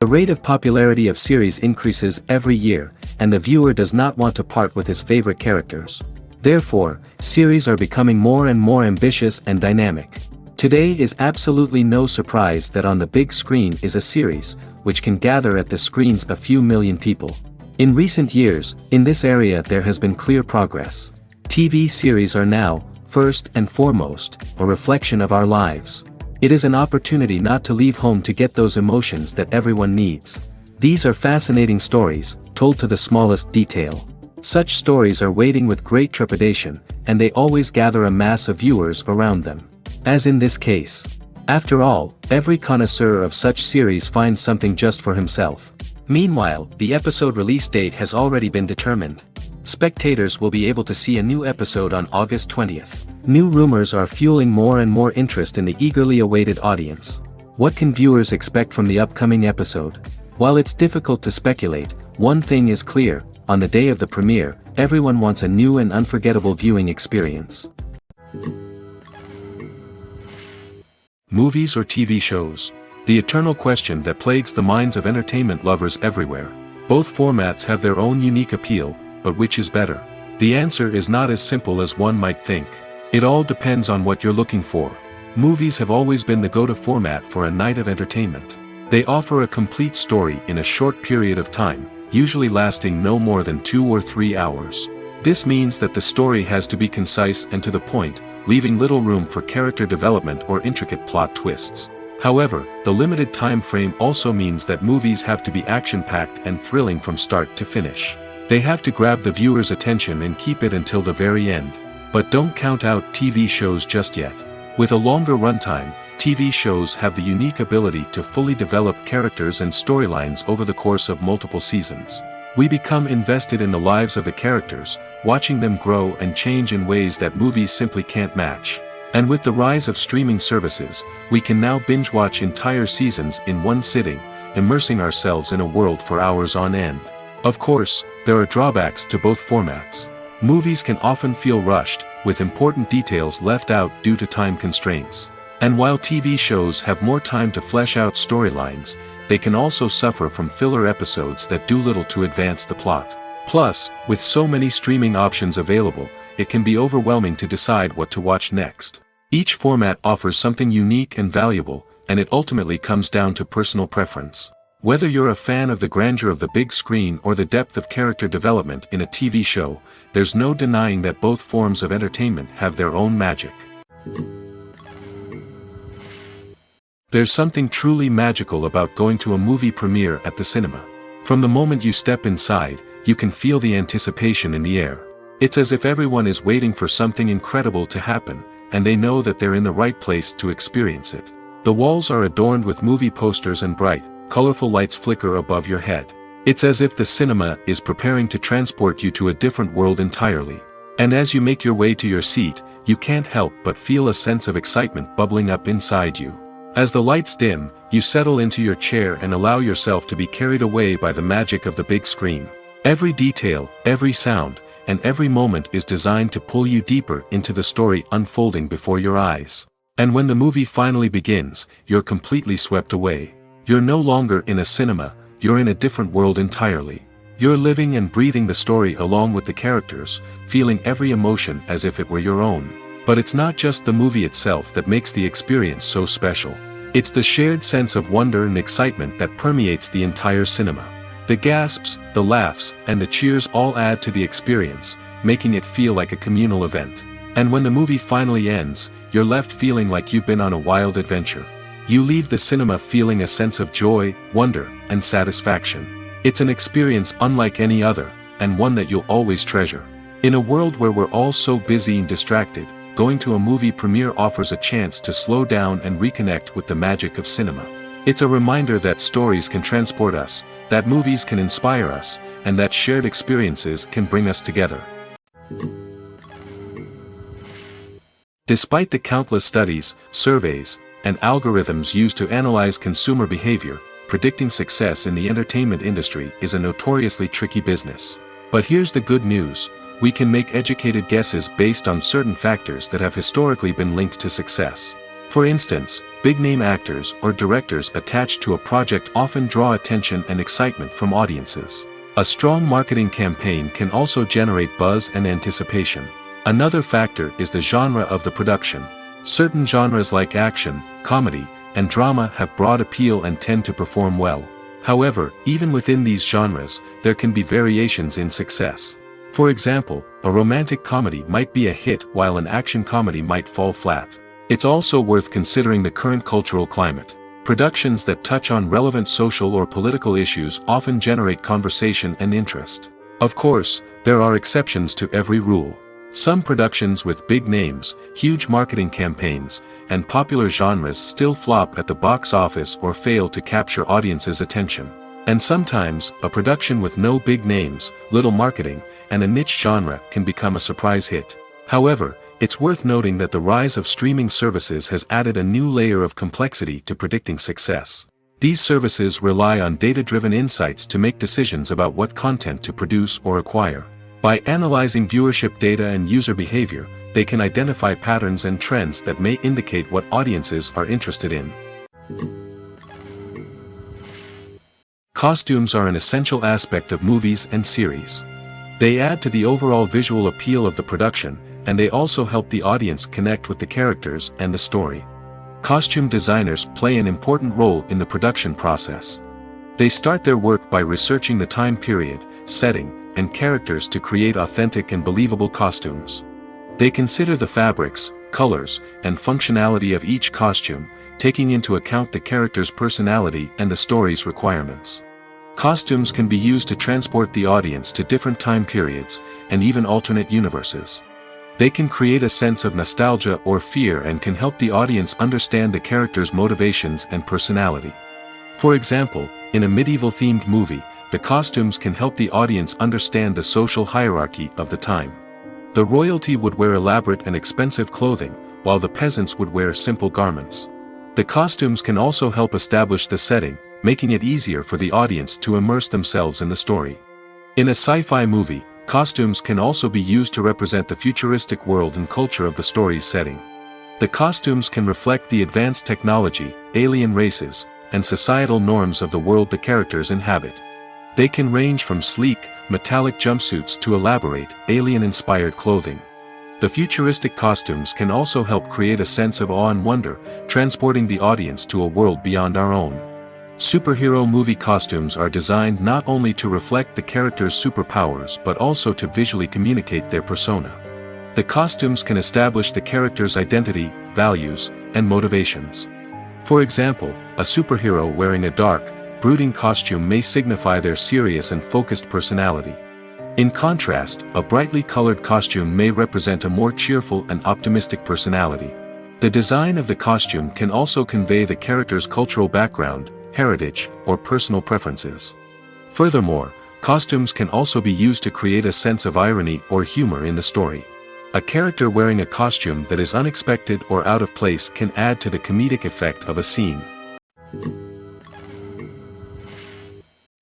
The rate of popularity of series increases every year, and the viewer does not want to part with his favorite characters. Therefore, series are becoming more and more ambitious and dynamic. Today is absolutely no surprise that on the big screen is a series, which can gather at the screens a few million people. In recent years, in this area there has been clear progress. TV series are now, first and foremost, a reflection of our lives. It is an opportunity not to leave home to get those emotions that everyone needs. These are fascinating stories, told to the smallest detail. Such stories are waiting with great trepidation, and they always gather a mass of viewers around them. As in this case. After all, every connoisseur of such series finds something just for himself. Meanwhile, the episode release date has already been determined. Spectators will be able to see a new episode on August 20th. New rumors are fueling more and more interest in the eagerly awaited audience. What can viewers expect from the upcoming episode? While it's difficult to speculate, one thing is clear: on the day of the premiere, everyone wants a new and unforgettable viewing experience. Movies or TV shows? The eternal question that plagues the minds of entertainment lovers everywhere. Both formats have their own unique appeal, but which is better? The answer is not as simple as one might think. It all depends on what you're looking for. Movies have always been the go-to format for a night of entertainment. They offer a complete story in a short period of time, usually lasting no more than 2 or 3 hours. This means that the story has to be concise and to the point, leaving little room for character development or intricate plot twists. However, the limited time frame also means that movies have to be action-packed and thrilling from start to finish. They have to grab the viewer's attention and keep it until the very end. But don't count out TV shows just yet. With a longer runtime, TV shows have the unique ability to fully develop characters and storylines over the course of multiple seasons. We become invested in the lives of the characters, watching them grow and change in ways that movies simply can't match. And with the rise of streaming services, we can now binge-watch entire seasons in one sitting, immersing ourselves in a world for hours on end. Of course, there are drawbacks to both formats. Movies can often feel rushed, with important details left out due to time constraints. And while TV shows have more time to flesh out storylines, they can also suffer from filler episodes that do little to advance the plot. Plus, with so many streaming options available, it can be overwhelming to decide what to watch next. Each format offers something unique and valuable, and it ultimately comes down to personal preference. Whether you're a fan of the grandeur of the big screen or the depth of character development in a TV show, there's no denying that both forms of entertainment have their own magic. There's something truly magical about going to a movie premiere at the cinema. From the moment you step inside, you can feel the anticipation in the air. It's as if everyone is waiting for something incredible to happen, and they know that they're in the right place to experience it. The walls are adorned with movie posters and bright, colorful lights flicker above your head. It's as if the cinema is preparing to transport you to a different world entirely. And as you make your way to your seat, you can't help but feel a sense of excitement bubbling up inside you. As the lights dim, you settle into your chair and allow yourself to be carried away by the magic of the big screen. Every detail, every sound, and every moment is designed to pull you deeper into the story unfolding before your eyes. And when the movie finally begins, you're completely swept away. You're no longer in a cinema, you're in a different world entirely. You're living and breathing the story along with the characters, feeling every emotion as if it were your own. But it's not just the movie itself that makes the experience so special. It's the shared sense of wonder and excitement that permeates the entire cinema. The gasps, the laughs, and the cheers all add to the experience, making it feel like a communal event. And when the movie finally ends, you're left feeling like you've been on a wild adventure. You leave the cinema feeling a sense of joy, wonder, and satisfaction. It's an experience unlike any other, and one that you'll always treasure. In a world where we're all so busy and distracted, going to a movie premiere offers a chance to slow down and reconnect with the magic of cinema. It's a reminder that stories can transport us, that movies can inspire us, and that shared experiences can bring us together. Despite the countless studies, surveys, and algorithms used to analyze consumer behavior, predicting success in the entertainment industry is a notoriously tricky business. But here's the good news: we can make educated guesses based on certain factors that have historically been linked to success. For instance, big-name actors or directors attached to a project often draw attention and excitement from audiences. A strong marketing campaign can also generate buzz and anticipation. Another factor is the genre of the production. Certain genres like action, comedy, and drama have broad appeal and tend to perform well. However, even within these genres, there can be variations in success. For example, a romantic comedy might be a hit while an action comedy might fall flat. It's also worth considering the current cultural climate. Productions that touch on relevant social or political issues often generate conversation and interest. Of course, there are exceptions to every rule. Some productions with big names, huge marketing campaigns, and popular genres still flop at the box office or fail to capture audiences' attention. And sometimes, a production with no big names, little marketing, and a niche genre can become a surprise hit. However, it's worth noting that the rise of streaming services has added a new layer of complexity to predicting success. These services rely on data-driven insights to make decisions about what content to produce or acquire. By analyzing viewership data and user behavior, they can identify patterns and trends that may indicate what audiences are interested in. Costumes are an essential aspect of movies and series. They add to the overall visual appeal of the production, and they also help the audience connect with the characters and the story. Costume designers play an important role in the production process. They start their work by researching the time period, setting, and characters to create authentic and believable costumes. They consider the fabrics, colors, and functionality of each costume, taking into account the character's personality and the story's requirements. Costumes can be used to transport the audience to different time periods, and even alternate universes. They can create a sense of nostalgia or fear and can help the audience understand the character's motivations and personality. For example, in a medieval-themed movie, the costumes can help the audience understand the social hierarchy of the time. The royalty would wear elaborate and expensive clothing, while the peasants would wear simple garments. The costumes can also help establish the setting, making it easier for the audience to immerse themselves in the story. In a sci-fi movie, costumes can also be used to represent the futuristic world and culture of the story's setting. The costumes can reflect the advanced technology, alien races, and societal norms of the world the characters inhabit. They can range from sleek, metallic jumpsuits to elaborate, alien-inspired clothing. The futuristic costumes can also help create a sense of awe and wonder, transporting the audience to a world beyond our own. Superhero movie costumes are designed not only to reflect the character's superpowers but also to visually communicate their persona. The costumes can establish the character's identity, values, and motivations. For example, a superhero wearing a dark, brooding costume may signify their serious and focused personality. In contrast, a brightly colored costume may represent a more cheerful and optimistic personality. The design of the costume can also convey the character's cultural background, heritage, or personal preferences. Furthermore, costumes can also be used to create a sense of irony or humor in the story. A character wearing a costume that is unexpected or out of place can add to the comedic effect of a scene.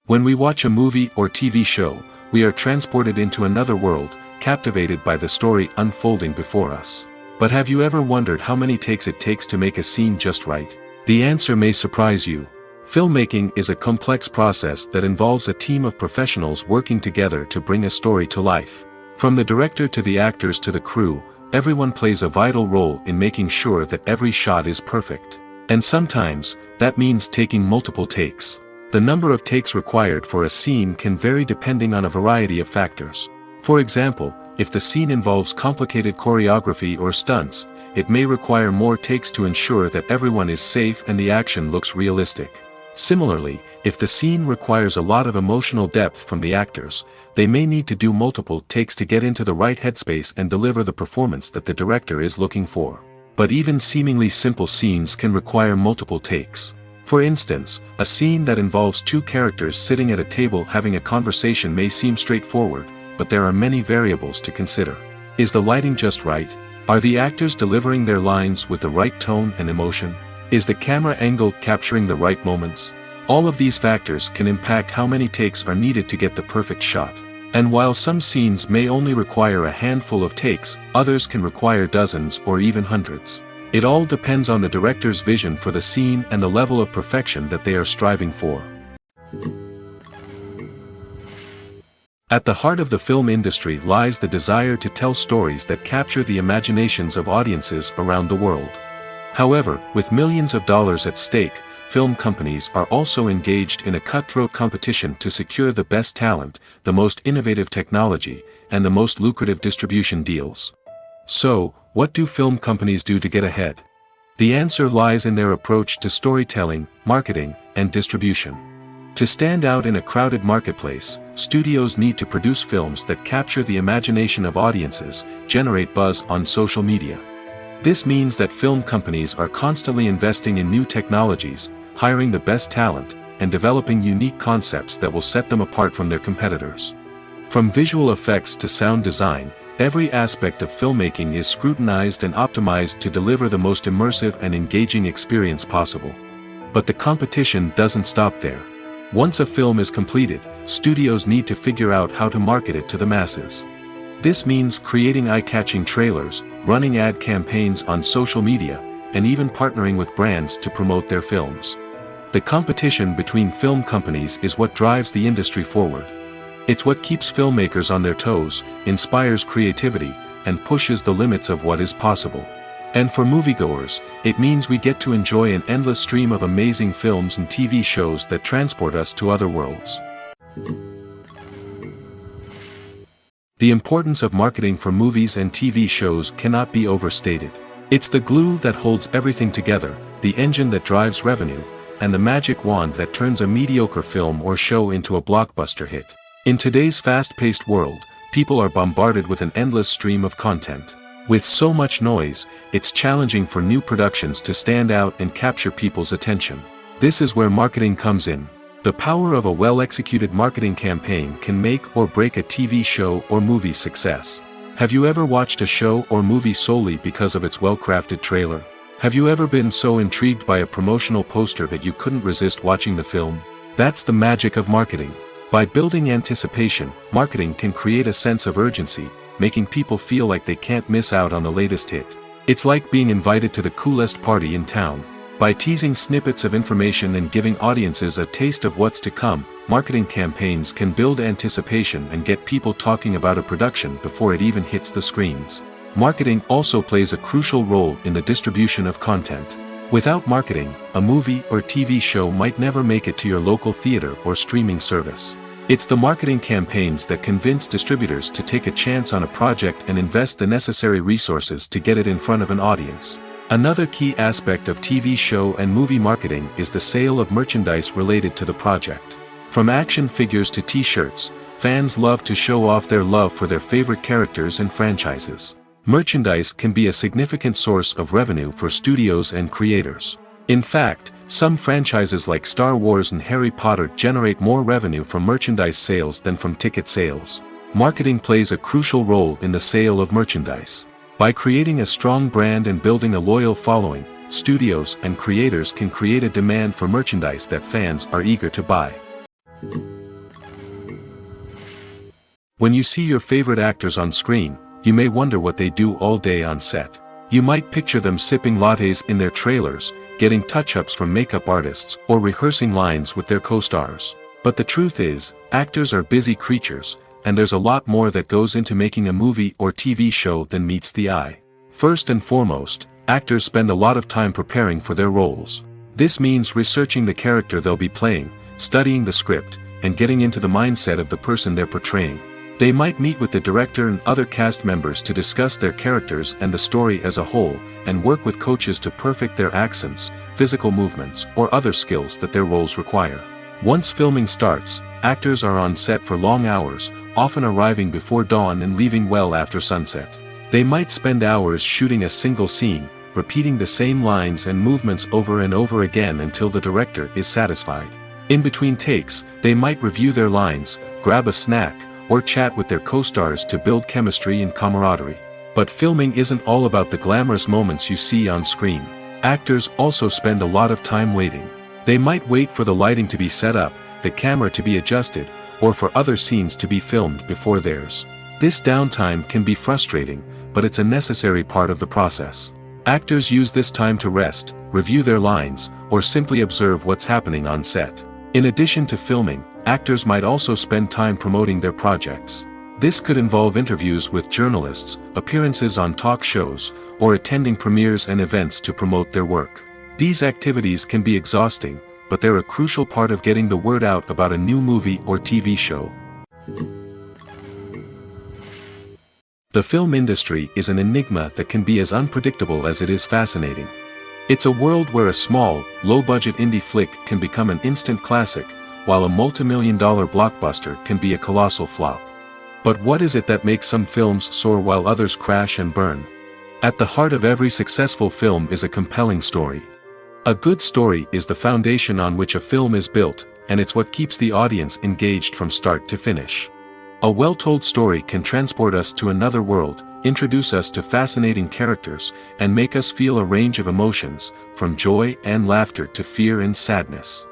When we watch a movie or TV show, we are transported into another world, captivated by the story unfolding before us. But have you ever wondered how many takes it takes to make a scene just right? The answer may surprise you. Filmmaking is a complex process that involves a team of professionals working together to bring a story to life. From the director to the actors to the crew, everyone plays a vital role in making sure that every shot is perfect. And sometimes, that means taking multiple takes. The number of takes required for a scene can vary depending on a variety of factors. For example, if the scene involves complicated choreography or stunts, it may require more takes to ensure that everyone is safe and the action looks realistic. Similarly, if the scene requires a lot of emotional depth from the actors, they may need to do multiple takes to get into the right headspace and deliver the performance that the director is looking for. But even seemingly simple scenes can require multiple takes. For instance, a scene that involves two characters sitting at a table having a conversation may seem straightforward, but there are many variables to consider. Is the lighting just right? Are the actors delivering their lines with the right tone and emotion? Is the camera angle capturing the right moments? All of these factors can impact how many takes are needed to get the perfect shot. And while some scenes may only require a handful of takes, others can require dozens or even hundreds. It all depends on the director's vision for the scene and the level of perfection that they are striving for. At the heart of the film industry lies the desire to tell stories that capture the imaginations of audiences around the world. However, with millions of dollars at stake, film companies are also engaged in a cutthroat competition to secure the best talent, the most innovative technology, and the most lucrative distribution deals. So, what do film companies do to get ahead? The answer lies in their approach to storytelling, marketing, and distribution. To stand out in a crowded marketplace, studios need to produce films that capture the imagination of audiences, generate buzz on social media. This means that film companies are constantly investing in new technologies, hiring the best talent, and developing unique concepts that will set them apart from their competitors. From visual effects to sound design, every aspect of filmmaking is scrutinized and optimized to deliver the most immersive and engaging experience possible. But the competition doesn't stop there. Once a film is completed, studios need to figure out how to market it to the masses. This means creating eye-catching trailers, running ad campaigns on social media, and even partnering with brands to promote their films. The competition between film companies is what drives the industry forward. It's what keeps filmmakers on their toes, inspires creativity, and pushes the limits of what is possible. And for moviegoers, it means we get to enjoy an endless stream of amazing films and TV shows that transport us to other worlds. The importance of marketing for movies and TV shows cannot be overstated. It's the glue that holds everything together, the engine that drives revenue, and the magic wand that turns a mediocre film or show into a blockbuster hit. In today's fast-paced world, people are bombarded with an endless stream of content. With so much noise, it's challenging for new productions to stand out and capture people's attention. This is where marketing comes in. The power of a well-executed marketing campaign can make or break a TV show or movie's success. Have you ever watched a show or movie solely because of its well-crafted trailer? Have you ever been so intrigued by a promotional poster that you couldn't resist watching the film? That's the magic of marketing. By building anticipation, marketing can create a sense of urgency, making people feel like they can't miss out on the latest hit. It's like being invited to the coolest party in town. By teasing snippets of information and giving audiences a taste of what's to come, marketing campaigns can build anticipation and get people talking about a production before it even hits the screens. Marketing also plays a crucial role in the distribution of content. Without marketing, a movie or TV show might never make it to your local theater or streaming service. It's the marketing campaigns that convince distributors to take a chance on a project and invest the necessary resources to get it in front of an audience. Another key aspect of TV show and movie marketing is the sale of merchandise related to the project. From action figures to t-shirts, fans love to show off their love for their favorite characters and franchises. Merchandise can be a significant source of revenue for studios and creators. In fact, some franchises like Star Wars and Harry Potter generate more revenue from merchandise sales than from ticket sales. Marketing plays a crucial role in the sale of merchandise. By creating a strong brand and building a loyal following, studios and creators can create a demand for merchandise that fans are eager to buy. When you see your favorite actors on screen, you may wonder what they do all day on set. You might picture them sipping lattes in their trailers, getting touch-ups from makeup artists, or rehearsing lines with their co-stars. But the truth is, actors are busy creatures, and there's a lot more that goes into making a movie or TV show than meets the eye. First and foremost, actors spend a lot of time preparing for their roles. This means researching the character they'll be playing, studying the script, and getting into the mindset of the person they're portraying. They might meet with the director and other cast members to discuss their characters and the story as a whole, and work with coaches to perfect their accents, physical movements, or other skills that their roles require. Once filming starts, actors are on set for long hours, often arriving before dawn and leaving well after sunset. They might spend hours shooting a single scene, repeating the same lines and movements over and over again until the director is satisfied. In between takes, they might review their lines, grab a snack, or chat with their co-stars to build chemistry and camaraderie. But filming isn't all about the glamorous moments you see on screen. Actors also spend a lot of time waiting. They might wait for the lighting to be set up, the camera to be adjusted, or for other scenes to be filmed before theirs. This downtime can be frustrating, but it's a necessary part of the process. Actors use this time to rest, review their lines, or simply observe what's happening on set. In addition to filming, actors might also spend time promoting their projects. This could involve interviews with journalists, appearances on talk shows, or attending premieres and events to promote their work. These activities can be exhausting, but they're a crucial part of getting the word out about a new movie or TV show. The film industry is an enigma that can be as unpredictable as it is fascinating. It's a world where a small, low-budget indie flick can become an instant classic, while a multi-million-dollar blockbuster can be a colossal flop. But what is it that makes some films soar while others crash and burn? At the heart of every successful film is a compelling story. A good story is the foundation on which a film is built, and it's what keeps the audience engaged from start to finish. A well-told story can transport us to another world, introduce us to fascinating characters, and make us feel a range of emotions, from joy and laughter to fear and sadness.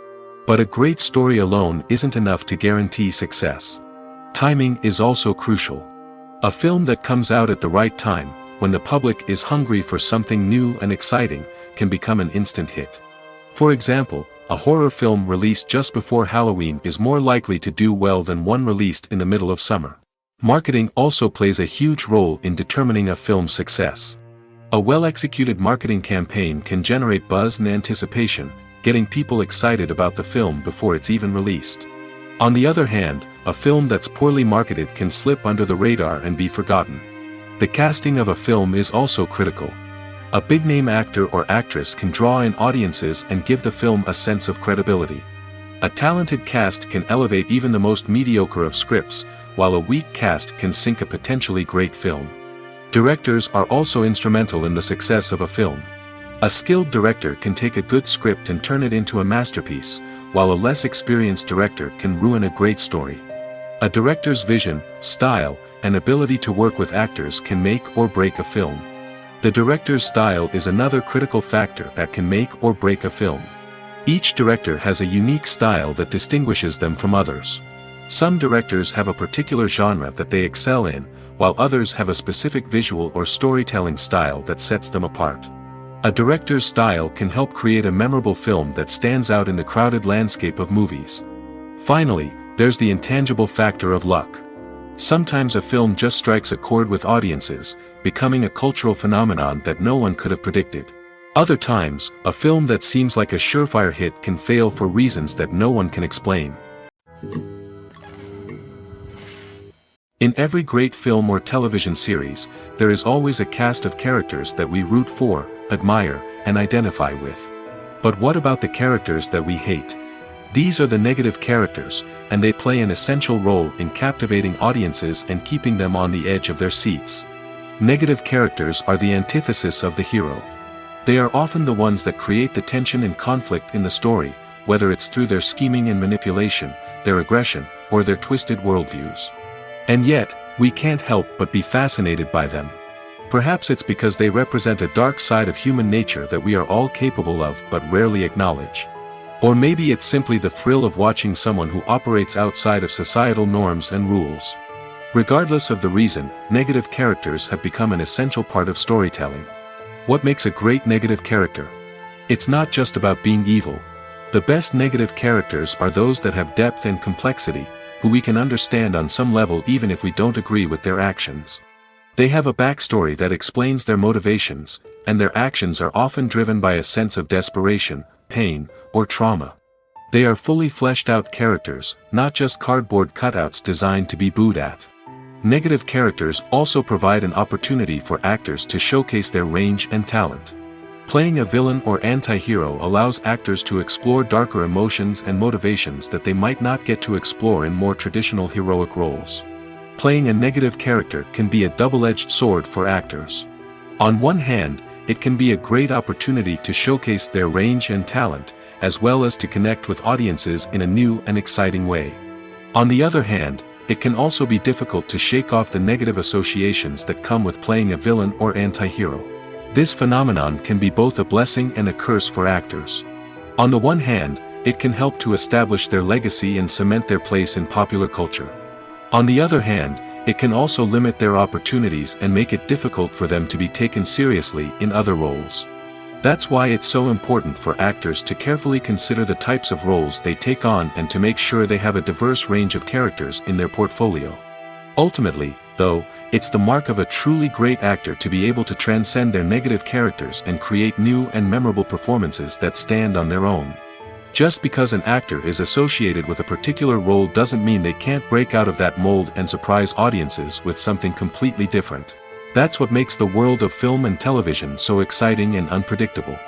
But a great story alone isn't enough to guarantee success. Timing is also crucial. A film that comes out at the right time, when the public is hungry for something new and exciting, can become an instant hit. For example, a horror film released just before Halloween is more likely to do well than one released in the middle of summer. Marketing also plays a huge role in determining a film's success. A well-executed marketing campaign can generate buzz and anticipation, getting people excited about the film before it's even released. On the other hand, a film that's poorly marketed can slip under the radar and be forgotten. The casting of a film is also critical. A big-name actor or actress can draw in audiences and give the film a sense of credibility. A talented cast can elevate even the most mediocre of scripts, while a weak cast can sink a potentially great film. Directors are also instrumental in the success of a film. A skilled director can take a good script and turn it into a masterpiece, while a less experienced director can ruin a great story. A director's vision, style, and ability to work with actors can make or break a film. The director's style is another critical factor that can make or break a film. Each director has a unique style that distinguishes them from others. Some directors have a particular genre that they excel in, while others have a specific visual or storytelling style that sets them apart. A director's style can help create a memorable film that stands out in the crowded landscape of movies. Finally, there's the intangible factor of luck. Sometimes a film just strikes a chord with audiences, becoming a cultural phenomenon that no one could have predicted. Other times, a film that seems like a surefire hit can fail for reasons that no one can explain. In every great film or television series, there is always a cast of characters that we root for, admire, and identify with. But what about the characters that we hate? These are the negative characters, and they play an essential role in captivating audiences and keeping them on the edge of their seats. Negative characters are the antithesis of the hero. They are often the ones that create the tension and conflict in the story, whether it's through their scheming and manipulation, their aggression, or their twisted worldviews. And yet, we can't help but be fascinated by them. Perhaps it's because they represent a dark side of human nature that we are all capable of but rarely acknowledge. Or maybe it's simply the thrill of watching someone who operates outside of societal norms and rules. Regardless of the reason, negative characters have become an essential part of storytelling. What makes a great negative character? It's not just about being evil. The best negative characters are those that have depth and complexity, who we can understand on some level even if we don't agree with their actions. They have a backstory that explains their motivations, and their actions are often driven by a sense of desperation, pain, or trauma. They are fully fleshed out characters, not just cardboard cutouts designed to be booed at. Negative characters also provide an opportunity for actors to showcase their range and talent. Playing a villain or anti-hero allows actors to explore darker emotions and motivations that they might not get to explore in more traditional heroic roles. Playing a negative character can be a double-edged sword for actors. On one hand, it can be a great opportunity to showcase their range and talent, as well as to connect with audiences in a new and exciting way. On the other hand, it can also be difficult to shake off the negative associations that come with playing a villain or anti-hero. This phenomenon can be both a blessing and a curse for actors. On the one hand, it can help to establish their legacy and cement their place in popular culture. On the other hand, it can also limit their opportunities and make it difficult for them to be taken seriously in other roles. That's why it's so important for actors to carefully consider the types of roles they take on and to make sure they have a diverse range of characters in their portfolio. Ultimately, though, it's the mark of a truly great actor to be able to transcend their negative characters and create new and memorable performances that stand on their own. Just because an actor is associated with a particular role doesn't mean they can't break out of that mold and surprise audiences with something completely different. That's what makes the world of film and television so exciting and unpredictable.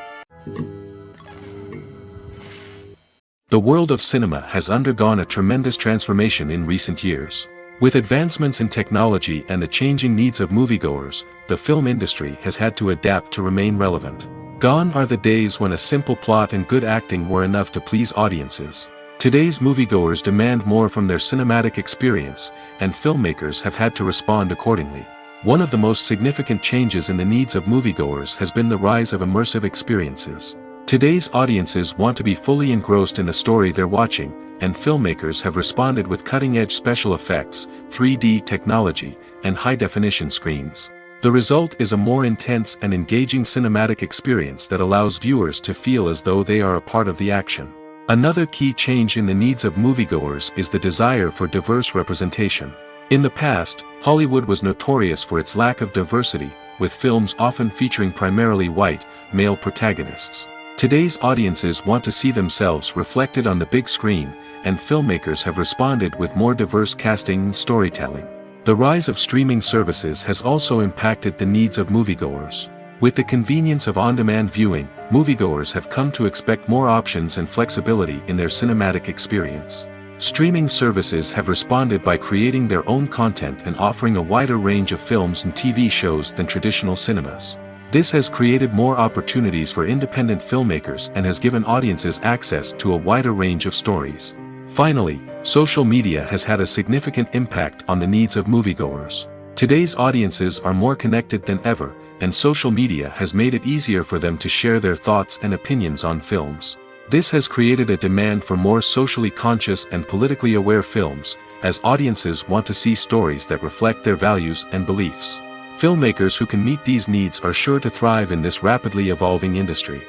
The world of cinema has undergone a tremendous transformation in recent years. With advancements in technology and the changing needs of moviegoers, the film industry has had to adapt to remain relevant. Gone are the days when a simple plot and good acting were enough to please audiences. Today's moviegoers demand more from their cinematic experience, and filmmakers have had to respond accordingly. One of the most significant changes in the needs of moviegoers has been the rise of immersive experiences. Today's audiences want to be fully engrossed in the story they're watching, and filmmakers have responded with cutting-edge special effects, 3D technology, and high-definition screens. The result is a more intense and engaging cinematic experience that allows viewers to feel as though they are a part of the action. Another key change in the needs of moviegoers is the desire for diverse representation. In the past, Hollywood was notorious for its lack of diversity, with films often featuring primarily white, male protagonists. Today's audiences want to see themselves reflected on the big screen, and filmmakers have responded with more diverse casting and storytelling. The rise of streaming services has also impacted the needs of moviegoers. With the convenience of on-demand viewing, moviegoers have come to expect more options and flexibility in their cinematic experience. Streaming services have responded by creating their own content and offering a wider range of films and TV shows than traditional cinemas. This has created more opportunities for independent filmmakers and has given audiences access to a wider range of stories. Finally, social media has had a significant impact on the needs of moviegoers. Today's audiences are more connected than ever, and social media has made it easier for them to share their thoughts and opinions on films. This has created a demand for more socially conscious and politically aware films, as audiences want to see stories that reflect their values and beliefs. Filmmakers who can meet these needs are sure to thrive in this rapidly evolving industry.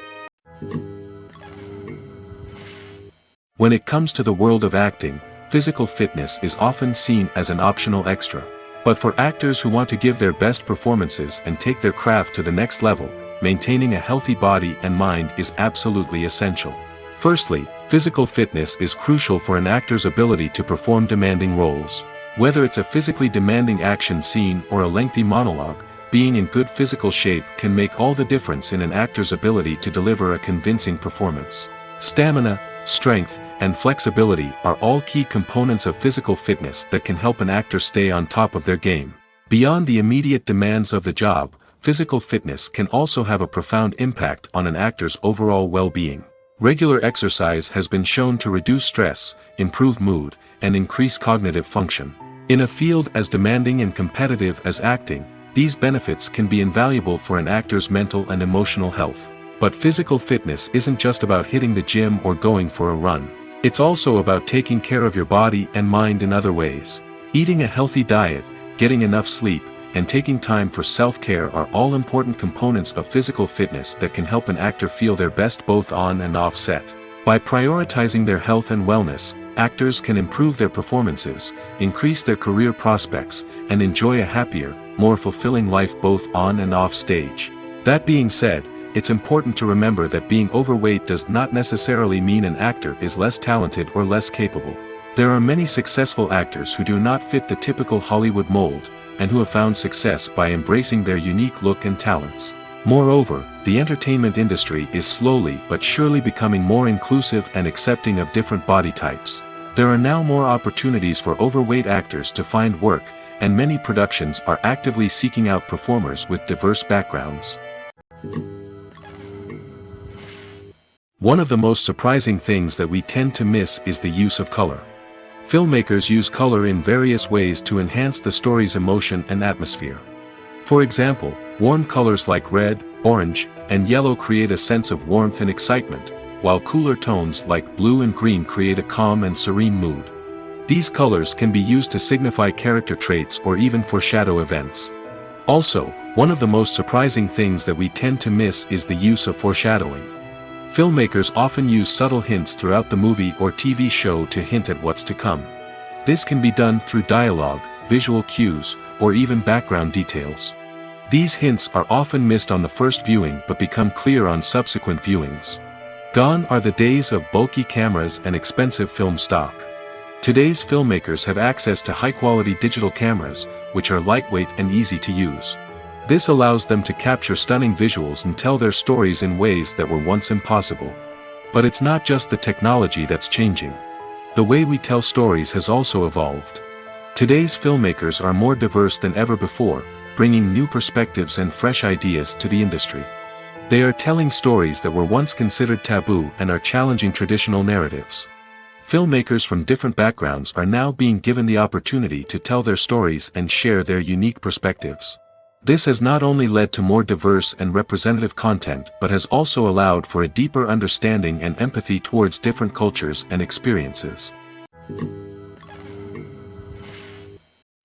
When it comes to the world of acting, physical fitness is often seen as an optional extra. But for actors who want to give their best performances and take their craft to the next level, maintaining a healthy body and mind is absolutely essential. Firstly, physical fitness is crucial for an actor's ability to perform demanding roles. Whether it's a physically demanding action scene or a lengthy monologue, being in good physical shape can make all the difference in an actor's ability to deliver a convincing performance. Stamina, strength, and flexibility are all key components of physical fitness that can help an actor stay on top of their game. Beyond the immediate demands of the job, physical fitness can also have a profound impact on an actor's overall well-being. Regular exercise has been shown to reduce stress, improve mood, and increase cognitive function. In a field as demanding and competitive as acting, these benefits can be invaluable for an actor's mental and emotional health. But physical fitness isn't just about hitting the gym or going for a run. It's also about taking care of your body and mind in other ways. Eating a healthy diet, getting enough sleep, and taking time for self-care are all important components of physical fitness that can help an actor feel their best both on and off set. By prioritizing their health and wellness, actors can improve their performances, increase their career prospects, and enjoy a happier, more fulfilling life both on and off stage. That being said, it's important to remember that being overweight does not necessarily mean an actor is less talented or less capable. There are many successful actors who do not fit the typical Hollywood mold, and who have found success by embracing their unique look and talents. Moreover, the entertainment industry is slowly but surely becoming more inclusive and accepting of different body types. There are now more opportunities for overweight actors to find work, and many productions are actively seeking out performers with diverse backgrounds. One of the most surprising things that we tend to miss is the use of color. Filmmakers use color in various ways to enhance the story's emotion and atmosphere. For example, warm colors like red, orange, and yellow create a sense of warmth and excitement, while cooler tones like blue and green create a calm and serene mood. These colors can be used to signify character traits or even foreshadow events. Also, one of the most surprising things that we tend to miss is the use of foreshadowing. Filmmakers often use subtle hints throughout the movie or TV show to hint at what's to come. This can be done through dialogue, visual cues, or even background details. These hints are often missed on the first viewing but become clear on subsequent viewings. Gone are the days of bulky cameras and expensive film stock. Today's filmmakers have access to high-quality digital cameras, which are lightweight and easy to use. This allows them to capture stunning visuals and tell their stories in ways that were once impossible. But it's not just the technology that's changing. The way we tell stories has also evolved. Today's filmmakers are more diverse than ever before, bringing new perspectives and fresh ideas to the industry. They are telling stories that were once considered taboo and are challenging traditional narratives. Filmmakers from different backgrounds are now being given the opportunity to tell their stories and share their unique perspectives. This has not only led to more diverse and representative content but has also allowed for a deeper understanding and empathy towards different cultures and experiences.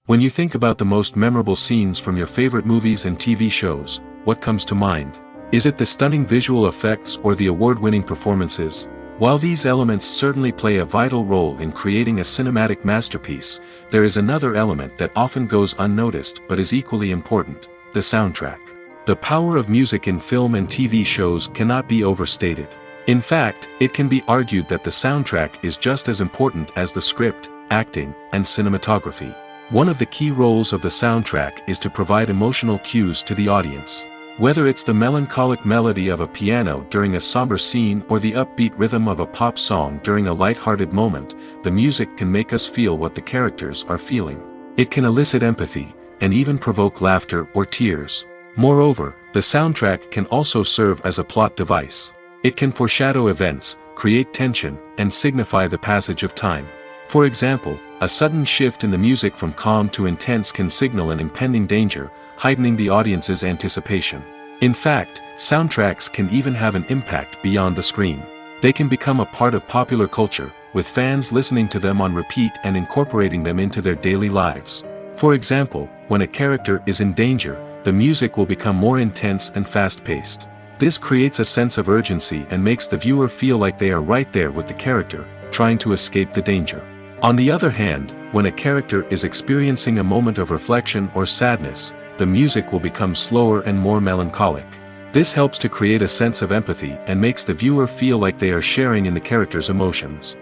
When you think about the most memorable scenes from your favorite movies and TV shows, what comes to mind? Is it the stunning visual effects or the award-winning performances? While these elements certainly play a vital role in creating a cinematic masterpiece, there is another element that often goes unnoticed but is equally important: the soundtrack. The power of music in film and TV shows cannot be overstated. In fact, it can be argued that the soundtrack is just as important as the script, acting, and cinematography. One of the key roles of the soundtrack is to provide emotional cues to the audience. Whether it's the melancholic melody of a piano during a somber scene or the upbeat rhythm of a pop song during a light-hearted moment, the music can make us feel what the characters are feeling. It can elicit empathy, and even provoke laughter or tears. Moreover, the soundtrack can also serve as a plot device. It can foreshadow events, create tension, and signify the passage of time. For example, a sudden shift in the music from calm to intense can signal an impending danger, heightening the audience's anticipation. In fact, soundtracks can even have an impact beyond the screen. They can become a part of popular culture, with fans listening to them on repeat and incorporating them into their daily lives. For example, when a character is in danger, the music will become more intense and fast-paced. This creates a sense of urgency and makes the viewer feel like they are right there with the character, trying to escape the danger. On the other hand, when a character is experiencing a moment of reflection or sadness, the music will become slower and more melancholic. This helps to create a sense of empathy and makes the viewer feel like they are sharing in the character's emotions.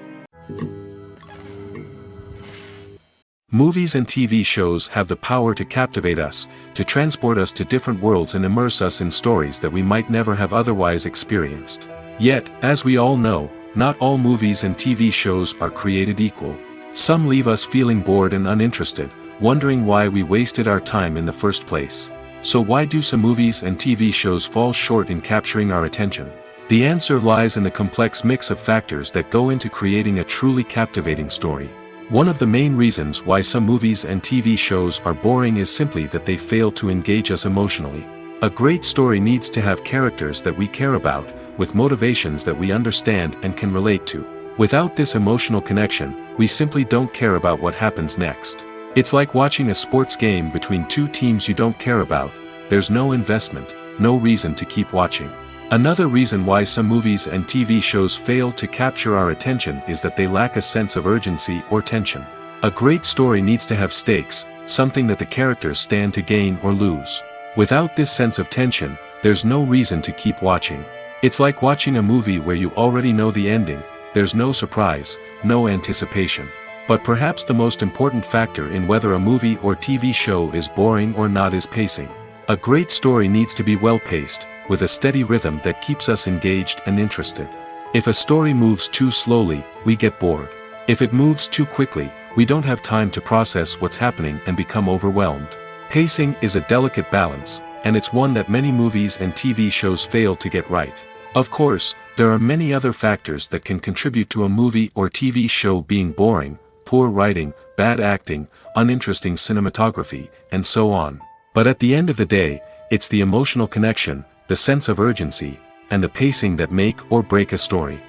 Movies and TV shows have the power to captivate us, to transport us to different worlds and immerse us in stories that we might never have otherwise experienced. Yet, as we all know, not all movies and TV shows are created equal. Some leave us feeling bored and uninterested, wondering why we wasted our time in the first place. So why do some movies and TV shows fall short in capturing our attention? The answer lies in the complex mix of factors that go into creating a truly captivating story. One of the main reasons why some movies and TV shows are boring is simply that they fail to engage us emotionally. A great story needs to have characters that we care about, with motivations that we understand and can relate to. Without this emotional connection, we simply don't care about what happens next. It's like watching a sports game between two teams you don't care about. There's no investment, no reason to keep watching. Another reason why some movies and TV shows fail to capture our attention is that they lack a sense of urgency or tension. A great story needs to have stakes, something that the characters stand to gain or lose. Without this sense of tension, there's no reason to keep watching. It's like watching a movie where you already know the ending. There's no surprise, no anticipation. But perhaps the most important factor in whether a movie or TV show is boring or not is pacing. A great story needs to be well-paced, with a steady rhythm that keeps us engaged and interested. If a story moves too slowly, we get bored. If it moves too quickly, we don't have time to process what's happening and become overwhelmed. Pacing is a delicate balance, and it's one that many movies and TV shows fail to get right. Of course, there are many other factors that can contribute to a movie or TV show being boring: poor writing, bad acting, uninteresting cinematography, and so on. But at the end of the day, it's the emotional connection, the sense of urgency, and the pacing that make or break a story.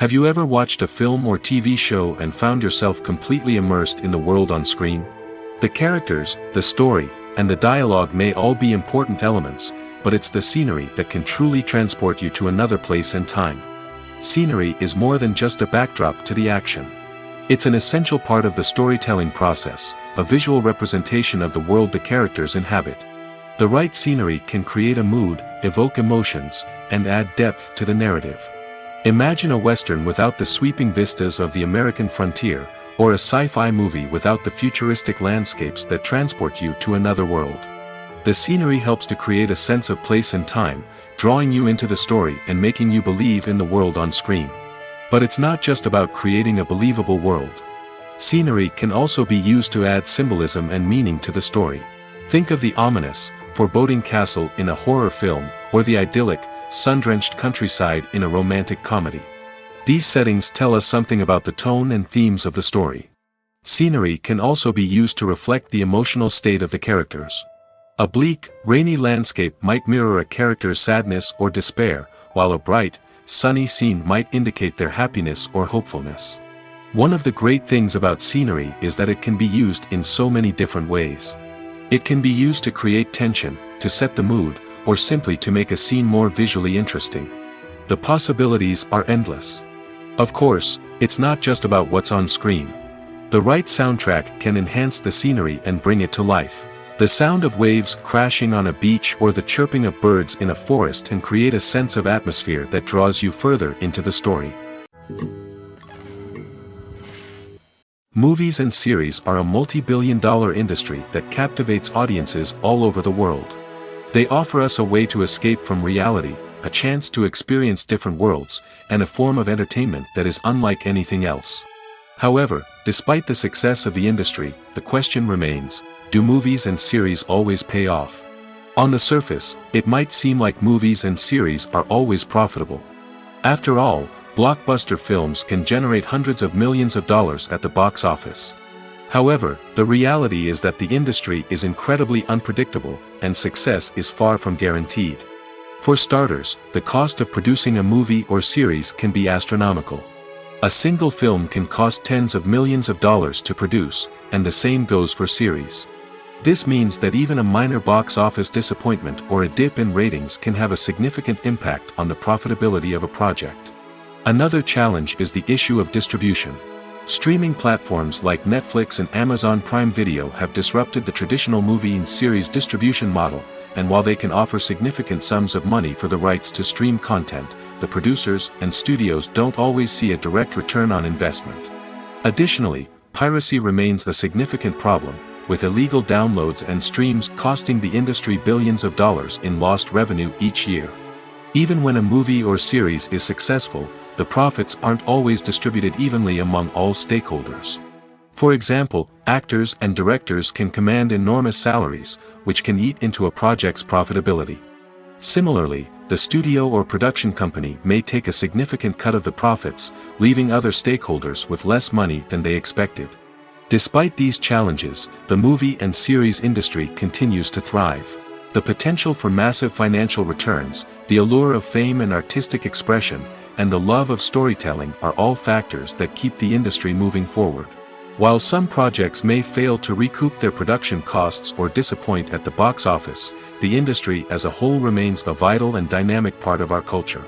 Have you ever watched a film or TV show and found yourself completely immersed in the world on screen? The characters, the story, and the dialogue may all be important elements, but it's the scenery that can truly transport you to another place and time. Scenery is more than just a backdrop to the action. It's an essential part of the storytelling process, a visual representation of the world the characters inhabit. The right scenery can create a mood, evoke emotions, and add depth to the narrative. Imagine a Western without the sweeping vistas of the American frontier, or a sci-fi movie without the futuristic landscapes that transport you to another world. The scenery helps to create a sense of place and time, drawing you into the story and making you believe in the world on screen. But it's not just about creating a believable world. Scenery can also be used to add symbolism and meaning to the story. Think of the ominous, foreboding castle in a horror film, or the idyllic, sun-drenched countryside in a romantic comedy. These settings tell us something about the tone and themes of the story. Scenery can also be used to reflect the emotional state of the characters. A bleak, rainy landscape might mirror a character's sadness or despair, while a bright, sunny scene might indicate their happiness or hopefulness. One of the great things about scenery is that it can be used in so many different ways. It can be used to create tension, to set the mood, or simply to make a scene more visually interesting. The possibilities are endless. Of course, it's not just about what's on screen. The right soundtrack can enhance the scenery and bring it to life. The sound of waves crashing on a beach or the chirping of birds in a forest can create a sense of atmosphere that draws you further into the story. Movies and series are a multi-billion-dollar industry that captivates audiences all over the world. They offer us a way to escape from reality, a chance to experience different worlds, and a form of entertainment that is unlike anything else. However, despite the success of the industry, the question remains: do movies and series always pay off? On the surface, it might seem like movies and series are always profitable. After all, blockbuster films can generate hundreds of millions of dollars at the box office. However, the reality is that the industry is incredibly unpredictable, and success is far from guaranteed. For starters, the cost of producing a movie or series can be astronomical. A single film can cost tens of millions of dollars to produce, and the same goes for series. This means that even a minor box office disappointment or a dip in ratings can have a significant impact on the profitability of a project. Another challenge is the issue of distribution. Streaming platforms like Netflix and Amazon Prime Video have disrupted the traditional movie and series distribution model, and while they can offer significant sums of money for the rights to stream content, the producers and studios don't always see a direct return on investment. Additionally, piracy remains a significant problem, with illegal downloads and streams costing the industry billions of dollars in lost revenue each year. Even when a movie or series is successful, the profits aren't always distributed evenly among all stakeholders. For example, actors and directors can command enormous salaries, which can eat into a project's profitability. Similarly, the studio or production company may take a significant cut of the profits, leaving other stakeholders with less money than they expected. Despite these challenges, the movie and series industry continues to thrive. The potential for massive financial returns, the allure of fame and artistic expression, and the love of storytelling are all factors that keep the industry moving forward. While some projects may fail to recoup their production costs or disappoint at the box office, the industry as a whole remains a vital and dynamic part of our culture.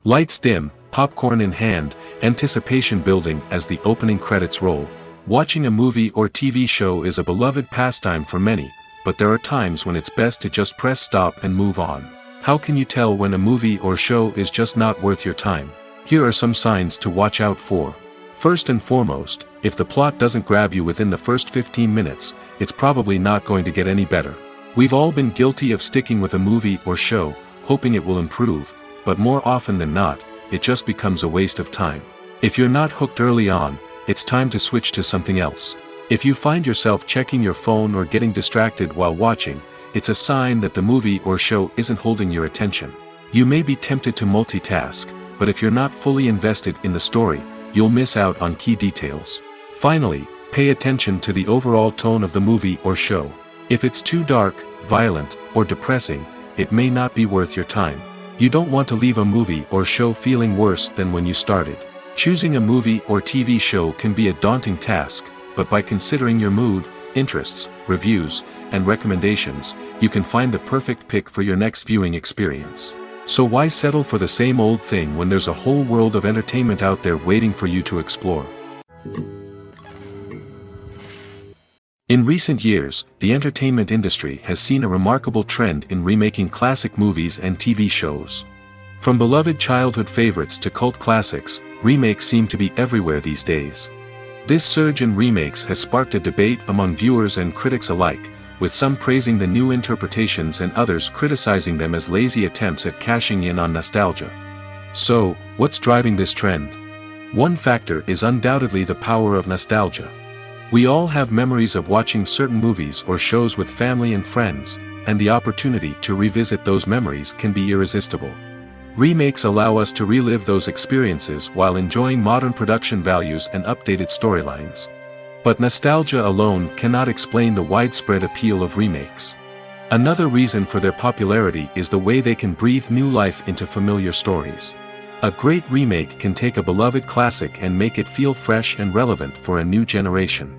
Lights dim, popcorn in hand, anticipation building as the opening credits roll. Watching a movie or TV show is a beloved pastime for many, but there are times when it's best to just press stop and move on. How can you tell when a movie or show is just not worth your time? Here are some signs to watch out for. First and foremost, if the plot doesn't grab you within the first 15 minutes, it's probably not going to get any better. We've all been guilty of sticking with a movie or show, hoping it will improve, but more often than not, it just becomes a waste of time. If you're not hooked early on, it's time to switch to something else. If you find yourself checking your phone or getting distracted while watching, it's a sign that the movie or show isn't holding your attention. You may be tempted to multitask, but if you're not fully invested in the story, you'll miss out on key details. Finally, pay attention to the overall tone of the movie or show. If it's too dark, violent, or depressing, it may not be worth your time. You don't want to leave a movie or show feeling worse than when you started. Choosing a movie or TV show can be a daunting task, but by considering your mood, interests, reviews, and recommendations, you can find the perfect pick for your next viewing experience. So why settle for the same old thing when there's a whole world of entertainment out there waiting for you to explore? In recent years, the entertainment industry has seen a remarkable trend in remaking classic movies and TV shows. From beloved childhood favorites to cult classics, remakes seem to be everywhere these days. This surge in remakes has sparked a debate among viewers and critics alike, with some praising the new interpretations and others criticizing them as lazy attempts at cashing in on nostalgia. So, what's driving this trend? One factor is undoubtedly the power of nostalgia. We all have memories of watching certain movies or shows with family and friends, and the opportunity to revisit those memories can be irresistible. Remakes allow us to relive those experiences while enjoying modern production values and updated storylines. But nostalgia alone cannot explain the widespread appeal of remakes. Another reason for their popularity is the way they can breathe new life into familiar stories. A great remake can take a beloved classic and make it feel fresh and relevant for a new generation.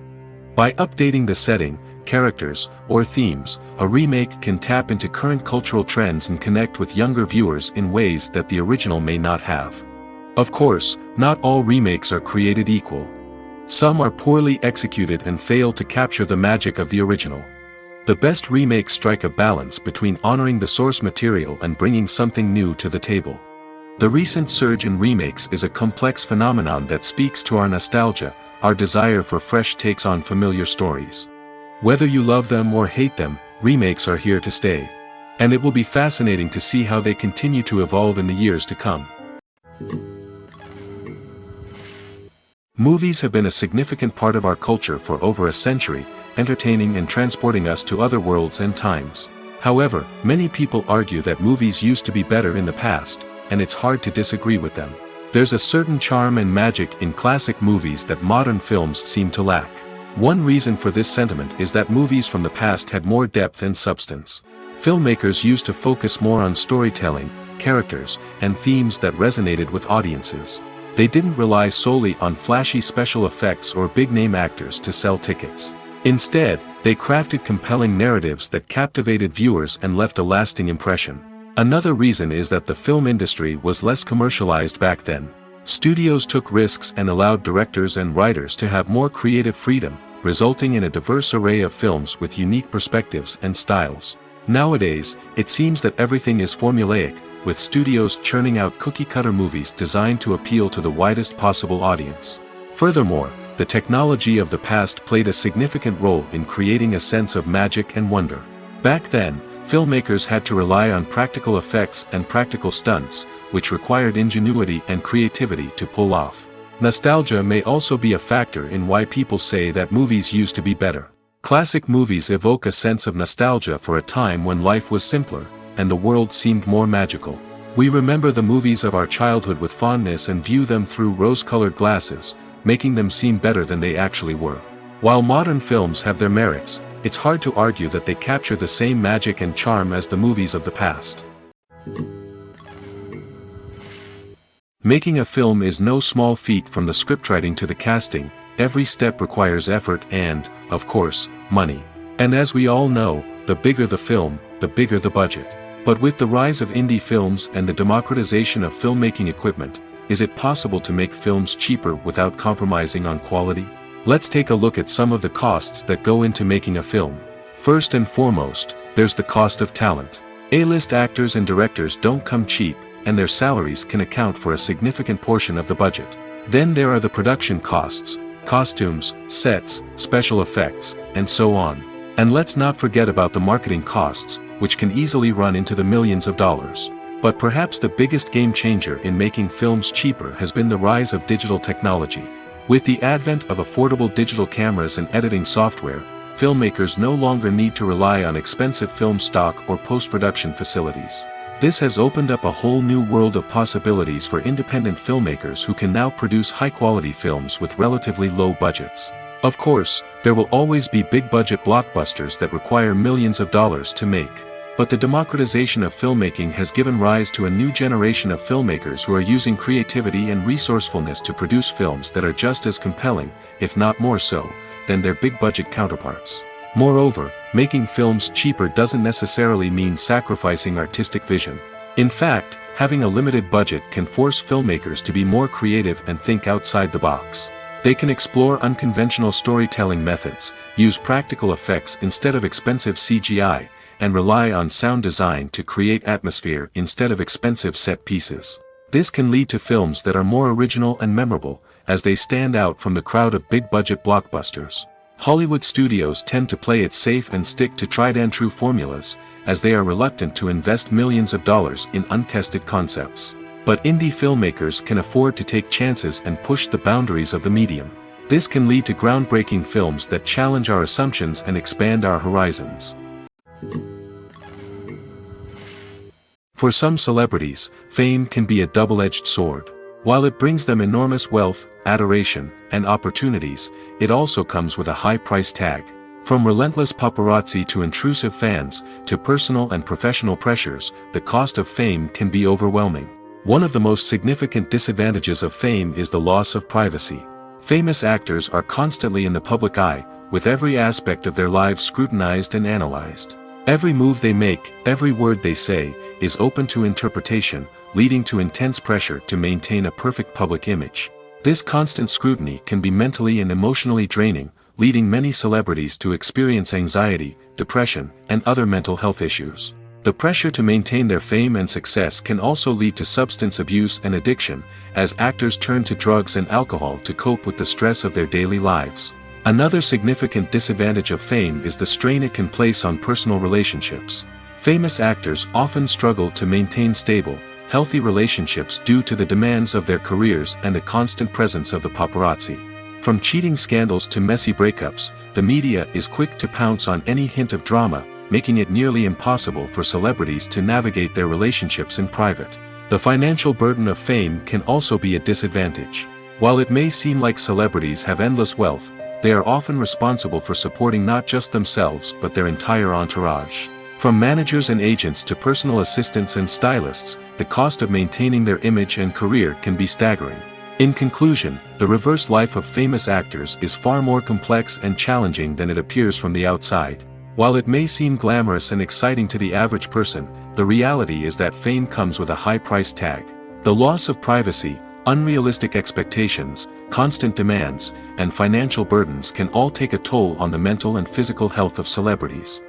By updating the setting, characters, or themes, a remake can tap into current cultural trends and connect with younger viewers in ways that the original may not have. Of course, not all remakes are created equal. Some are poorly executed and fail to capture the magic of the original. The best remakes strike a balance between honoring the source material and bringing something new to the table. The recent surge in remakes is a complex phenomenon that speaks to our nostalgia, our desire for fresh takes on familiar stories. Whether you love them or hate them, remakes are here to stay. And it will be fascinating to see how they continue to evolve in the years to come. Movies have been a significant part of our culture for over a century, entertaining and transporting us to other worlds and times. However, many people argue that movies used to be better in the past, and it's hard to disagree with them. There's a certain charm and magic in classic movies that modern films seem to lack. One reason for this sentiment is that movies from the past had more depth and substance. Filmmakers used to focus more on storytelling, characters, and themes that resonated with audiences. They didn't rely solely on flashy special effects or big-name actors to sell tickets. Instead, they crafted compelling narratives that captivated viewers and left a lasting impression. Another reason is that the film industry was less commercialized back then. Studios took risks and allowed directors and writers to have more creative freedom, resulting in a diverse array of films with unique perspectives and styles. Nowadays, it seems that everything is formulaic, with studios churning out cookie-cutter movies designed to appeal to the widest possible audience. Furthermore, the technology of the past played a significant role in creating a sense of magic and wonder. Back then, filmmakers had to rely on practical effects and practical stunts, which required ingenuity and creativity to pull off. Nostalgia may also be a factor in why people say that movies used to be better. Classic movies evoke a sense of nostalgia for a time when life was simpler, and the world seemed more magical. We remember the movies of our childhood with fondness and view them through rose-colored glasses, making them seem better than they actually were. While modern films have their merits, it's hard to argue that they capture the same magic and charm as the movies of the past. Making a film is no small feat. From the scriptwriting to the casting, every step requires effort and, of course, money. And as we all know, the bigger the film, the bigger the budget. But with the rise of indie films and the democratization of filmmaking equipment, is it possible to make films cheaper without compromising on quality? Let's take a look at some of the costs that go into making a film. First and foremost, there's the cost of talent. A-list actors and directors don't come cheap, and their salaries can account for a significant portion of the budget. Then there are the production costs, costumes, sets, special effects, and so on. And let's not forget about the marketing costs, which can easily run into the millions of dollars. But perhaps the biggest game changer in making films cheaper has been the rise of digital technology. With the advent of affordable digital cameras and editing software, filmmakers no longer need to rely on expensive film stock or post-production facilities. This has opened up a whole new world of possibilities for independent filmmakers who can now produce high-quality films with relatively low budgets. Of course, there will always be big-budget blockbusters that require millions of dollars to make. But the democratization of filmmaking has given rise to a new generation of filmmakers who are using creativity and resourcefulness to produce films that are just as compelling, if not more so, than their big-budget counterparts. Moreover, making films cheaper doesn't necessarily mean sacrificing artistic vision. In fact, having a limited budget can force filmmakers to be more creative and think outside the box. They can explore unconventional storytelling methods, use practical effects instead of expensive CGI, and rely on sound design to create atmosphere instead of expensive set pieces. This can lead to films that are more original and memorable, as they stand out from the crowd of big-budget blockbusters. Hollywood studios tend to play it safe and stick to tried-and-true formulas, as they are reluctant to invest millions of dollars in untested concepts. But indie filmmakers can afford to take chances and push the boundaries of the medium. This can lead to groundbreaking films that challenge our assumptions and expand our horizons. For some celebrities, fame can be a double-edged sword. While it brings them enormous wealth, adoration, and opportunities, it also comes with a high price tag. From relentless paparazzi to intrusive fans, to personal and professional pressures, the cost of fame can be overwhelming. One of the most significant disadvantages of fame is the loss of privacy. Famous actors are constantly in the public eye, with every aspect of their lives scrutinized and analyzed. Every move they make, every word they say, is open to interpretation, leading to intense pressure to maintain a perfect public image. This constant scrutiny can be mentally and emotionally draining, leading many celebrities to experience anxiety, depression, and other mental health issues. The pressure to maintain their fame and success can also lead to substance abuse and addiction, as actors turn to drugs and alcohol to cope with the stress of their daily lives. Another significant disadvantage of fame is the strain it can place on personal relationships. Famous actors often struggle to maintain stable, healthy relationships due to the demands of their careers and the constant presence of the paparazzi. From cheating scandals to messy breakups, the media is quick to pounce on any hint of drama, making it nearly impossible for celebrities to navigate their relationships in private. The financial burden of fame can also be a disadvantage. While it may seem like celebrities have endless wealth, they are often responsible for supporting not just themselves but their entire entourage. From managers and agents to personal assistants and stylists, the cost of maintaining their image and career can be staggering. In conclusion, the reverse life of famous actors is far more complex and challenging than it appears from the outside. While it may seem glamorous and exciting to the average person, the reality is that fame comes with a high price tag. The loss of privacy, unrealistic expectations, constant demands, and financial burdens can all take a toll on the mental and physical health of celebrities.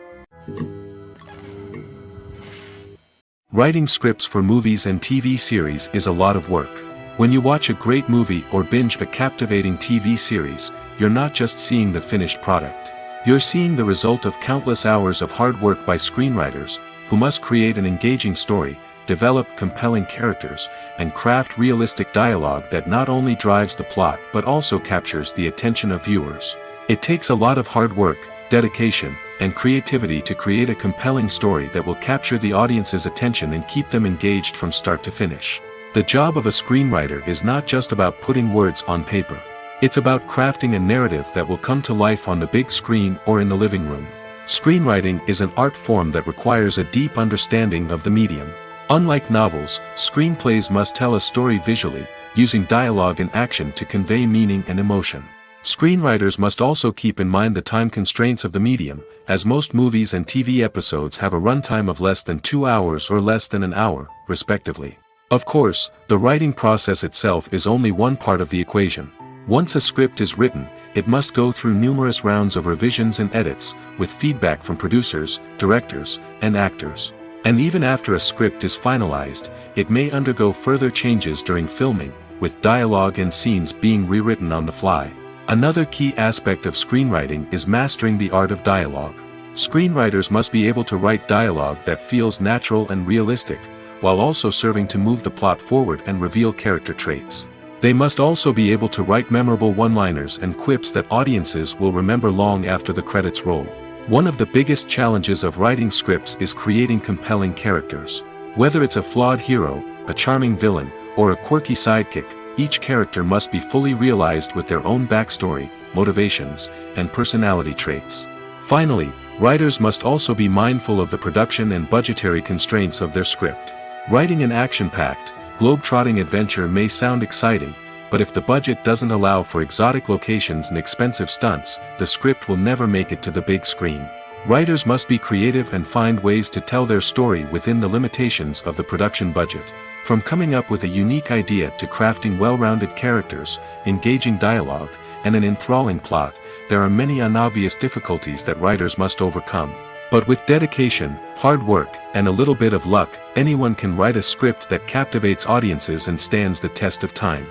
Writing scripts for movies and TV series is a lot of work. When you watch a great movie or binge a captivating TV series, you're not just seeing the finished product. You're seeing the result of countless hours of hard work by screenwriters, who must create an engaging story, develop compelling characters, and craft realistic dialogue that not only drives the plot but also captures the attention of viewers. It takes a lot of hard work, dedication, and creativity to create a compelling story that will capture the audience's attention and keep them engaged from start to finish. The job of a screenwriter is not just about putting words on paper. It's about crafting a narrative that will come to life on the big screen or in the living room. Screenwriting is an art form that requires a deep understanding of the medium. Unlike novels, screenplays must tell a story visually, using dialogue and action to convey meaning and emotion. Screenwriters must also keep in mind the time constraints of the medium, as most movies and TV episodes have a runtime of less than 2 hours or less than an hour, respectively. Of course, the writing process itself is only one part of the equation. Once a script is written, it must go through numerous rounds of revisions and edits, with feedback from producers, directors, and actors. And even after a script is finalized, it may undergo further changes during filming, with dialogue and scenes being rewritten on the fly. Another key aspect of screenwriting is mastering the art of dialogue. Screenwriters must be able to write dialogue that feels natural and realistic, while also serving to move the plot forward and reveal character traits. They must also be able to write memorable one-liners and quips that audiences will remember long after the credits roll. One of the biggest challenges of writing scripts is creating compelling characters. Whether it's a flawed hero, a charming villain, or a quirky sidekick, each character must be fully realized with their own backstory, motivations, and personality traits. Finally, Writers must also be mindful of the production and budgetary constraints of their script. Writing an action-packed, globe-trotting adventure may sound exciting, but if the budget doesn't allow for exotic locations and expensive stunts, the script will never make it to the big screen. Writers must be creative and find ways to tell their story within the limitations of the production budget. From coming up with a unique idea to crafting well-rounded characters, engaging dialogue, and an enthralling plot, there are many unobvious difficulties that writers must overcome. But with dedication, hard work, and a little bit of luck, anyone can write a script that captivates audiences and stands the test of time.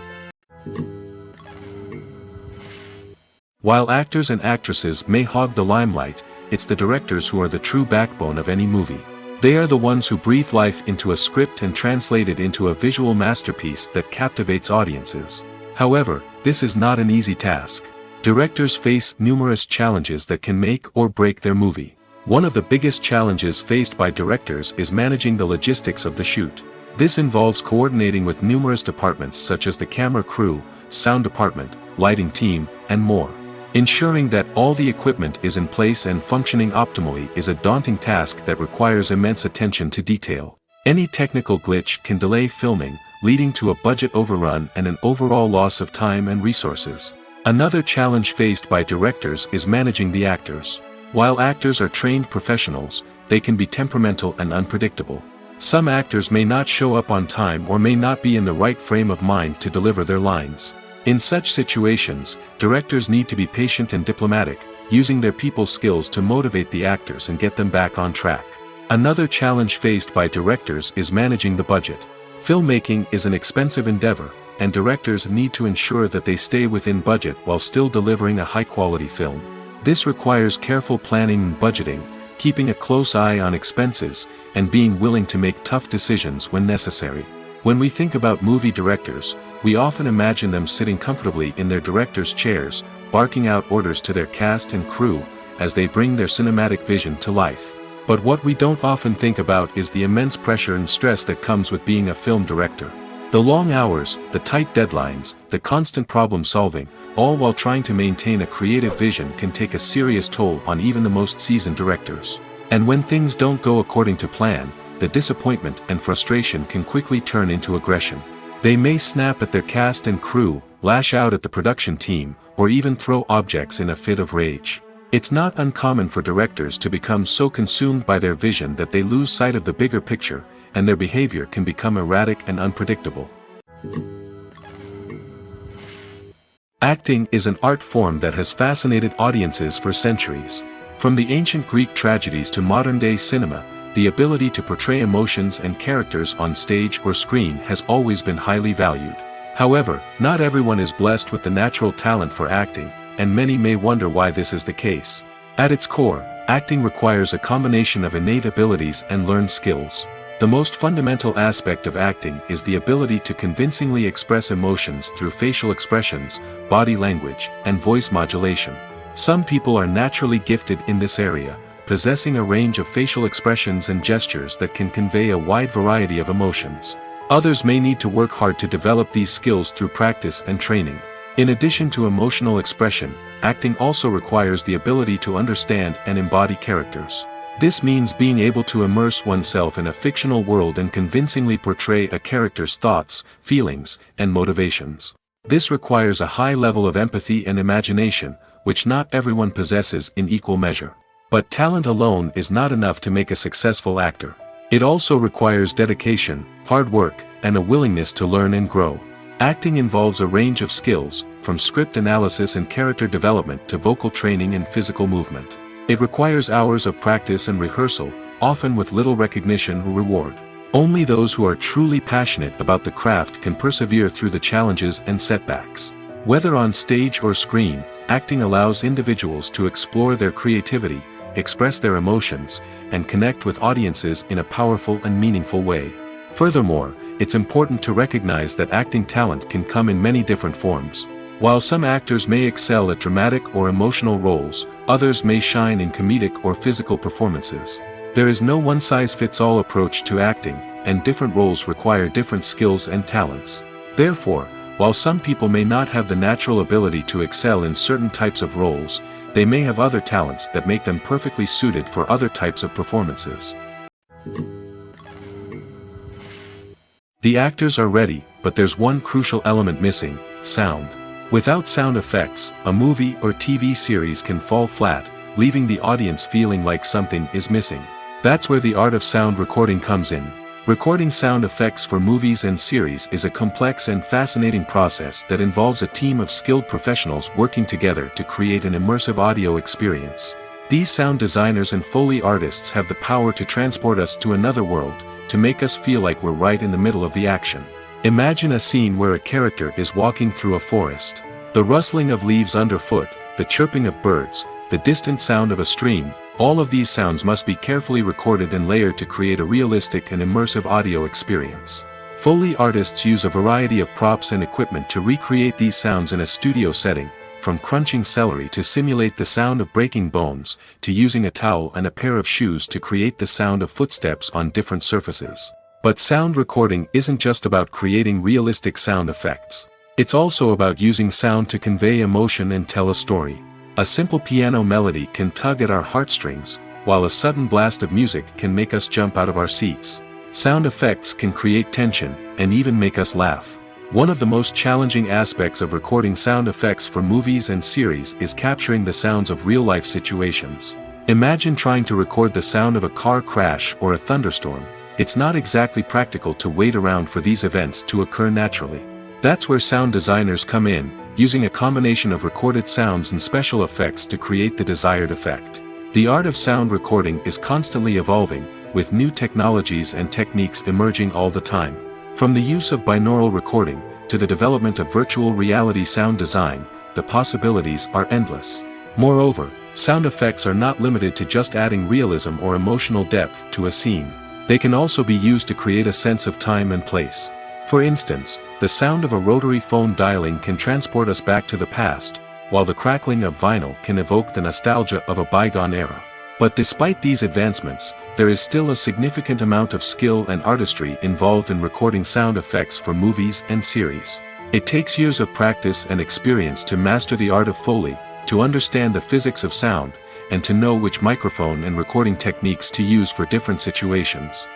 While actors and actresses may hog the limelight, it's the directors who are the true backbone of any movie. They are the ones who breathe life into a script and translate it into a visual masterpiece that captivates audiences. However, this is not an easy task. Directors face numerous challenges that can make or break their movie. One of the biggest challenges faced by directors is managing the logistics of the shoot. This involves coordinating with numerous departments such as the camera crew, sound department, lighting team, and more. Ensuring that all the equipment is in place and functioning optimally is a daunting task that requires immense attention to detail. Any technical glitch can delay filming, leading to a budget overrun and an overall loss of time and resources. Another challenge faced by directors is managing the actors. While actors are trained professionals, they can be temperamental and unpredictable. Some actors may not show up on time or may not be in the right frame of mind to deliver their lines. In such situations, directors need to be patient and diplomatic, using their people skills to motivate the actors and get them back on track. Another challenge faced by directors is managing the budget. Filmmaking is an expensive endeavor, and directors need to ensure that they stay within budget while still delivering a high-quality film. This requires careful planning and budgeting, keeping a close eye on expenses, and being willing to make tough decisions when necessary. When we think about movie directors, we often imagine them sitting comfortably in their director's chairs, barking out orders to their cast and crew, as they bring their cinematic vision to life. But what we don't often think about is the immense pressure and stress that comes with being a film director. The long hours, the tight deadlines, the constant problem solving, all while trying to maintain a creative vision can take a serious toll on even the most seasoned directors. And when things don't go according to plan, the disappointment and frustration can quickly turn into aggression. They may snap at their cast and crew, lash out at the production team, or even throw objects in a fit of rage. It's not uncommon for directors to become so consumed by their vision that they lose sight of the bigger picture, and their behavior can become erratic and unpredictable. Acting is an art form that has fascinated audiences for centuries. From the ancient Greek tragedies to modern-day cinema, the ability to portray emotions and characters on stage or screen has always been highly valued. However, not everyone is blessed with the natural talent for acting, and many may wonder why this is the case. At its core, acting requires a combination of innate abilities and learned skills. The most fundamental aspect of acting is the ability to convincingly express emotions through facial expressions, body language, and voice modulation. Some people are naturally gifted in this area, possessing a range of facial expressions and gestures that can convey a wide variety of emotions. Others may need to work hard to develop these skills through practice and training. In addition to emotional expression, acting also requires the ability to understand and embody characters. This means being able to immerse oneself in a fictional world and convincingly portray a character's thoughts, feelings, and motivations. This requires a high level of empathy and imagination, which not everyone possesses in equal measure. But talent alone is not enough to make a successful actor. It also requires dedication, hard work, and a willingness to learn and grow. Acting involves a range of skills, from script analysis and character development to vocal training and physical movement. It requires hours of practice and rehearsal, often with little recognition or reward. Only those who are truly passionate about the craft can persevere through the challenges and setbacks. Whether on stage or screen, acting allows individuals to explore their creativity, express their emotions, and connect with audiences in a powerful and meaningful way. Furthermore, it's important to recognize that acting talent can come in many different forms. While some actors may excel at dramatic or emotional roles, others may shine in comedic or physical performances. There is no one-size-fits-all approach to acting, and different roles require different skills and talents. Therefore, while some people may not have the natural ability to excel in certain types of roles, they may have other talents that make them perfectly suited for other types of performances. The actors are ready, but there's one crucial element missing: sound. Without sound effects, a movie or TV series can fall flat, leaving the audience feeling like something is missing. That's where the art of sound recording comes in. Recording sound effects for movies and series is a complex and fascinating process that involves a team of skilled professionals working together to create an immersive audio experience. These sound designers and Foley artists have the power to transport us to another world, to make us feel like we're right in the middle of the action. Imagine a scene where a character is walking through a forest. The rustling of leaves underfoot, the chirping of birds, the distant sound of a stream, all of these sounds must be carefully recorded and layered to create a realistic and immersive audio experience. Foley artists use a variety of props and equipment to recreate these sounds in a studio setting, from crunching celery to simulate the sound of breaking bones, to using a towel and a pair of shoes to create the sound of footsteps on different surfaces. But sound recording isn't just about creating realistic sound effects. It's also about using sound to convey emotion and tell a story. A simple piano melody can tug at our heartstrings, while a sudden blast of music can make us jump out of our seats. Sound effects can create tension, and even make us laugh. One of the most challenging aspects of recording sound effects for movies and series is capturing the sounds of real-life situations. Imagine trying to record the sound of a car crash or a thunderstorm. It's not exactly practical to wait around for these events to occur naturally. That's where sound designers come in, using a combination of recorded sounds and special effects to create the desired effect. The art of sound recording is constantly evolving, with new technologies and techniques emerging all the time. From the use of binaural recording, to the development of virtual reality sound design, the possibilities are endless. Moreover, sound effects are not limited to just adding realism or emotional depth to a scene. They can also be used to create a sense of time and place. For instance, the sound of a rotary phone dialing can transport us back to the past, while the crackling of vinyl can evoke the nostalgia of a bygone era. But despite these advancements, there is still a significant amount of skill and artistry involved in recording sound effects for movies and series. It takes years of practice and experience to master the art of Foley, to understand the physics of sound, and to know which microphone and recording techniques to use for different situations.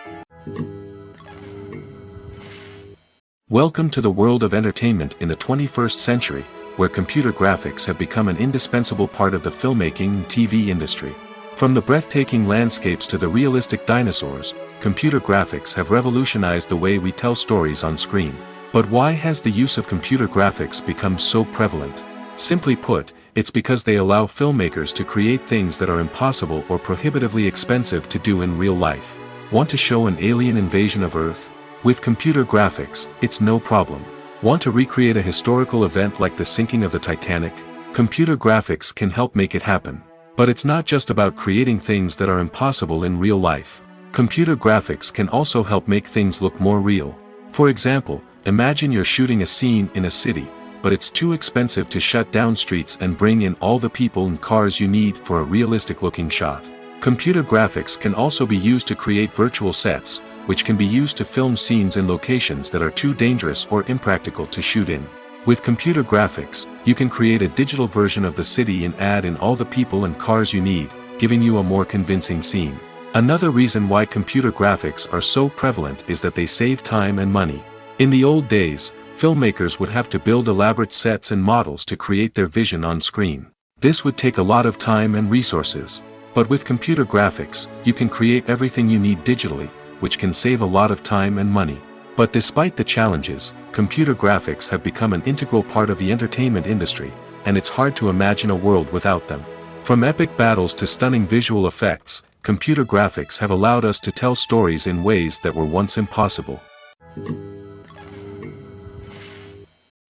Welcome to the world of entertainment in the 21st century, where computer graphics have become an indispensable part of the filmmaking and TV industry. From the breathtaking landscapes to the realistic dinosaurs, computer graphics have revolutionized the way we tell stories on screen. But why has the use of computer graphics become so prevalent? Simply put, it's because they allow filmmakers to create things that are impossible or prohibitively expensive to do in real life. Want to show an alien invasion of Earth? With computer graphics, it's no problem. Want to recreate a historical event like the sinking of the Titanic? Computer graphics can help make it happen. But it's not just about creating things that are impossible in real life. Computer graphics can also help make things look more real. For example, imagine you're shooting a scene in a city, but it's too expensive to shut down streets and bring in all the people and cars you need for a realistic-looking shot. Computer graphics can also be used to create virtual sets, which can be used to film scenes in locations that are too dangerous or impractical to shoot in. With computer graphics, you can create a digital version of the city and add in all the people and cars you need, giving you a more convincing scene. Another reason why computer graphics are so prevalent is that they save time and money. In the old days, filmmakers would have to build elaborate sets and models to create their vision on screen. This would take a lot of time and resources. But with computer graphics, you can create everything you need digitally, which can save a lot of time and money. But despite the challenges, computer graphics have become an integral part of the entertainment industry, and it's hard to imagine a world without them. From epic battles to stunning visual effects, computer graphics have allowed us to tell stories in ways that were once impossible.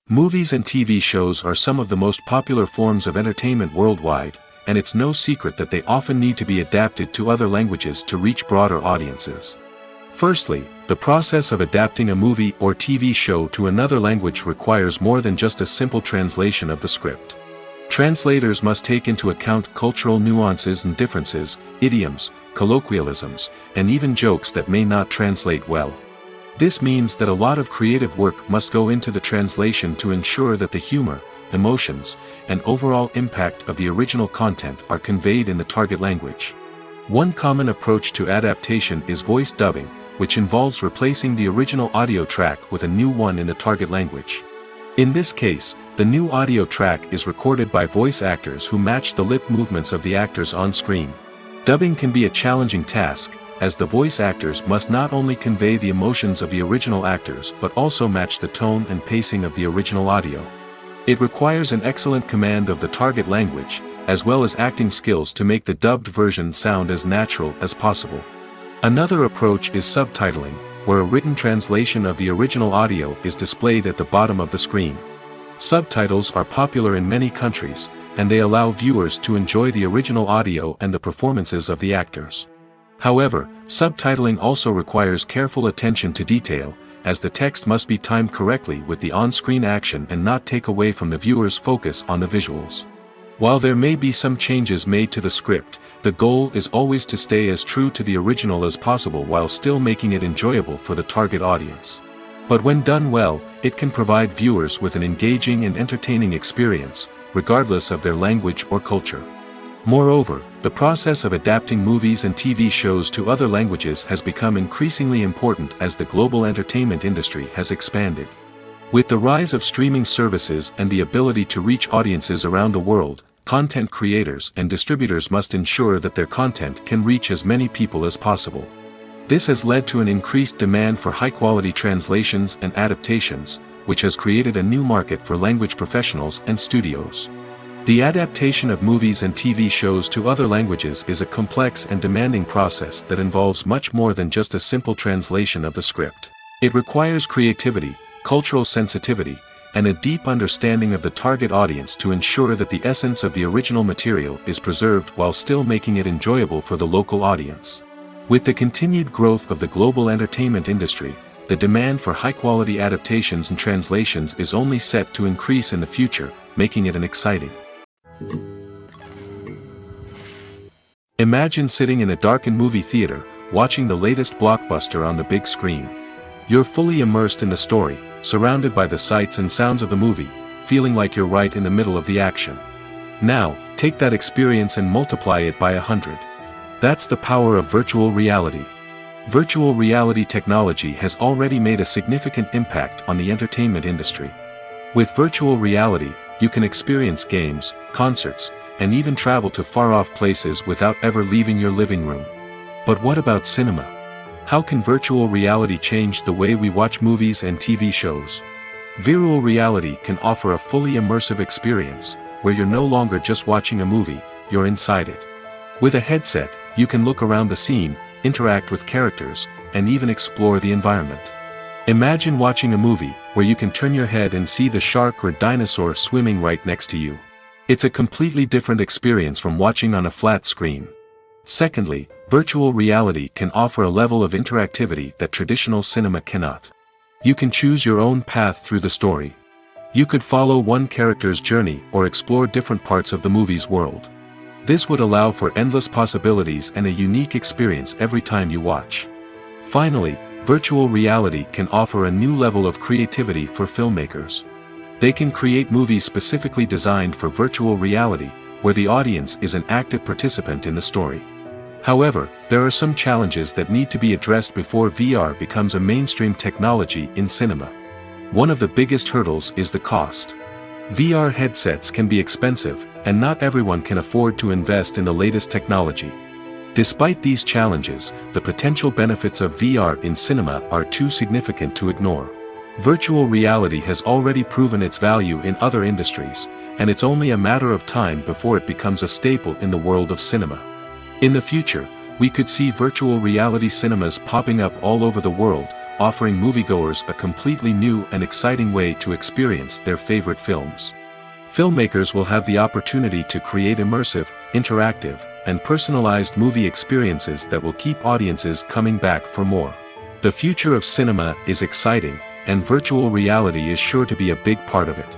Movies and TV shows are some of the most popular forms of entertainment worldwide, and it's no secret that they often need to be adapted to other languages to reach broader audiences. Firstly, the process of adapting a movie or TV show to another language requires more than just a simple translation of the script. Translators must take into account cultural nuances and differences, idioms, colloquialisms, and even jokes that may not translate well. This means that a lot of creative work must go into the translation to ensure that the humor, emotions, and overall impact of the original content are conveyed in the target language. One common approach to adaptation is voice dubbing, which involves replacing the original audio track with a new one in the target language. In this case, the new audio track is recorded by voice actors who match the lip movements of the actors on screen. Dubbing can be a challenging task, as the voice actors must not only convey the emotions of the original actors but also match the tone and pacing of the original audio. It requires an excellent command of the target language, as well as acting skills to make the dubbed version sound as natural as possible. Another approach is subtitling, where a written translation of the original audio is displayed at the bottom of the screen. Subtitles are popular in many countries, and they allow viewers to enjoy the original audio and the performances of the actors. However, subtitling also requires careful attention to detail, as the text must be timed correctly with the on-screen action and not take away from the viewer's focus on the visuals. While there may be some changes made to the script, the goal is always to stay as true to the original as possible while still making it enjoyable for the target audience. But when done well, it can provide viewers with an engaging and entertaining experience, regardless of their language or culture. Moreover, the process of adapting movies and TV shows to other languages has become increasingly important as the global entertainment industry has expanded. With the rise of streaming services and the ability to reach audiences around the world, content creators and distributors must ensure that their content can reach as many people as possible. This has led to an increased demand for high-quality translations and adaptations, which has created a new market for language professionals and studios. The adaptation of movies and TV shows to other languages is a complex and demanding process that involves much more than just a simple translation of the script. It requires creativity, cultural sensitivity, and a deep understanding of the target audience to ensure that the essence of the original material is preserved while still making it enjoyable for the local audience. With the continued growth of the global entertainment industry, the demand for high-quality adaptations and translations is only set to increase in the future, making it an exciting. Imagine sitting in a darkened movie theater, watching the latest blockbuster on the big screen. You're fully immersed in the story, surrounded by the sights and sounds of the movie, feeling like you're right in the middle of the action. Now, take that experience and multiply it by 100. That's the power of virtual reality. Virtual reality technology has already made a significant impact on the entertainment industry. With virtual reality, you can experience games, concerts, and even travel to far-off places without ever leaving your living room. But what about cinema? How can virtual reality change the way we watch movies and TV shows? Virtual reality can offer a fully immersive experience, where you're no longer just watching a movie, you're inside it. With a headset, you can look around the scene, interact with characters, and even explore the environment. Imagine watching a movie where you can turn your head and see the shark or dinosaur swimming right next to you. It's a completely different experience from watching on a flat screen. Secondly, virtual reality can offer a level of interactivity that traditional cinema cannot. You can choose your own path through the story. You could follow one character's journey or explore different parts of the movie's world. This would allow for endless possibilities and a unique experience every time you watch. Finally, virtual reality can offer a new level of creativity for filmmakers. They can create movies specifically designed for virtual reality, where the audience is an active participant in the story. However, there are some challenges that need to be addressed before VR becomes a mainstream technology in cinema. One of the biggest hurdles is the cost. VR headsets can be expensive, and not everyone can afford to invest in the latest technology. Despite these challenges, the potential benefits of VR in cinema are too significant to ignore. Virtual reality has already proven its value in other industries, and it's only a matter of time before it becomes a staple in the world of cinema. In the future, we could see virtual reality cinemas popping up all over the world, offering moviegoers a completely new and exciting way to experience their favorite films. Filmmakers will have the opportunity to create immersive, interactive, and personalized movie experiences that will keep audiences coming back for more. The future of cinema is exciting, and virtual reality is sure to be a big part of it.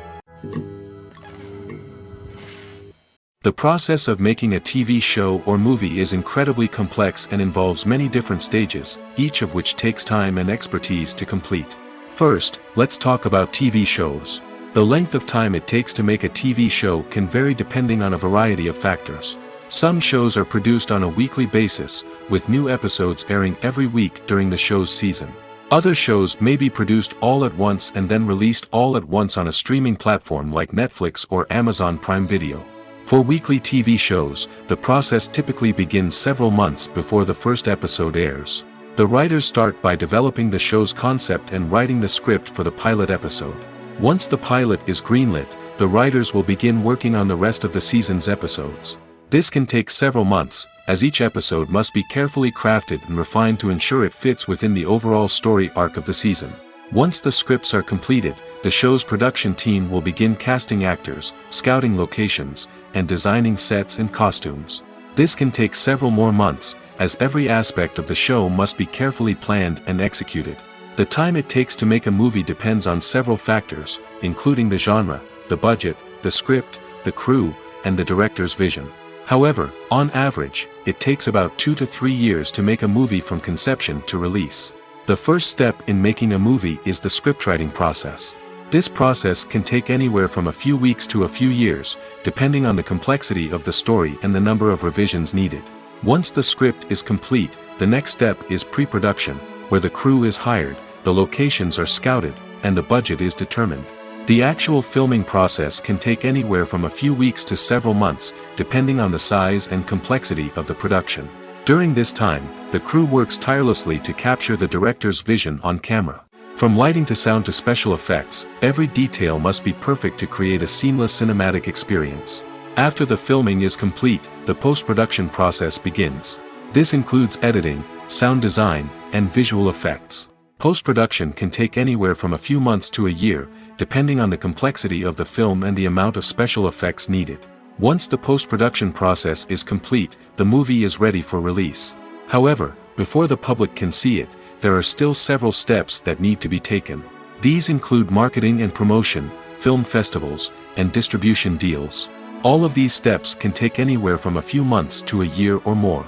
The process of making a TV show or movie is incredibly complex and involves many different stages, each of which takes time and expertise to complete. First, let's talk about TV shows. The length of time it takes to make a TV show can vary depending on a variety of factors. Some shows are produced on a weekly basis, with new episodes airing every week during the show's season. Other shows may be produced all at once and then released all at once on a streaming platform like Netflix or Amazon Prime Video. For weekly TV shows, the process typically begins several months before the first episode airs. The writers start by developing the show's concept and writing the script for the pilot episode. Once the pilot is greenlit, the writers will begin working on the rest of the season's episodes. This can take several months, as each episode must be carefully crafted and refined to ensure it fits within the overall story arc of the season. Once the scripts are completed, the show's production team will begin casting actors, scouting locations, and designing sets and costumes. This can take several more months, as every aspect of the show must be carefully planned and executed. The time it takes to make a movie depends on several factors, including the genre, the budget, the script, the crew, and the director's vision. However, on average, it takes about 2 to 3 years to make a movie from conception to release. The first step in making a movie is the scriptwriting process. This process can take anywhere from a few weeks to a few years, depending on the complexity of the story and the number of revisions needed. Once the script is complete, the next step is pre-production, where the crew is hired, the locations are scouted, and the budget is determined. The actual filming process can take anywhere from a few weeks to several months, depending on the size and complexity of the production. During this time, the crew works tirelessly to capture the director's vision on camera. From lighting to sound to special effects, every detail must be perfect to create a seamless cinematic experience. After the filming is complete, the post-production process begins. This includes editing, sound design, and visual effects. Post-production can take anywhere from a few months to a year, depending on the complexity of the film and the amount of special effects needed. Once the post-production process is complete, the movie is ready for release. However, before the public can see it, there are still several steps that need to be taken. These include marketing and promotion, film festivals, and distribution deals. All of these steps can take anywhere from a few months to a year or more.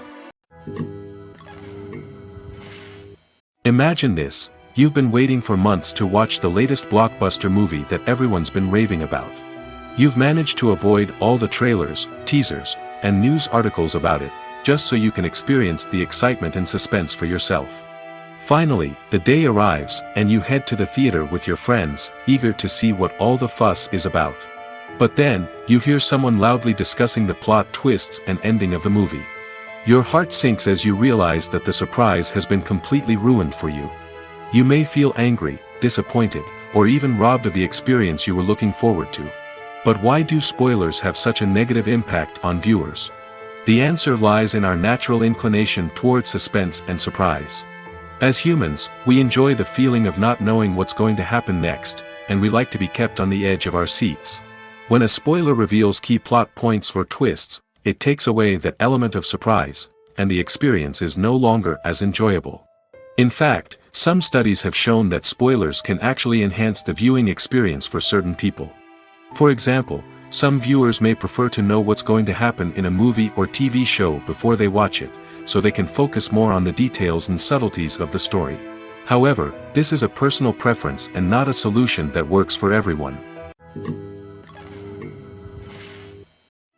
Imagine this: you've been waiting for months to watch the latest blockbuster movie that everyone's been raving about. You've managed to avoid all the trailers, teasers, and news articles about it, just so you can experience the excitement and suspense for yourself. Finally, the day arrives, and you head to the theater with your friends, eager to see what all the fuss is about. But then, you hear someone loudly discussing the plot twists and ending of the movie. Your heart sinks as you realize that the surprise has been completely ruined for you. You may feel angry, disappointed, or even robbed of the experience you were looking forward to. But why do spoilers have such a negative impact on viewers? The answer lies in our natural inclination toward suspense and surprise. As humans, we enjoy the feeling of not knowing what's going to happen next, and we like to be kept on the edge of our seats. When a spoiler reveals key plot points or twists, it takes away that element of surprise, and the experience is no longer as enjoyable. In fact, some studies have shown that spoilers can actually enhance the viewing experience for certain people. For example, some viewers may prefer to know what's going to happen in a movie or TV show before they watch it, so they can focus more on the details and subtleties of the story. However, this is a personal preference and not a solution that works for everyone.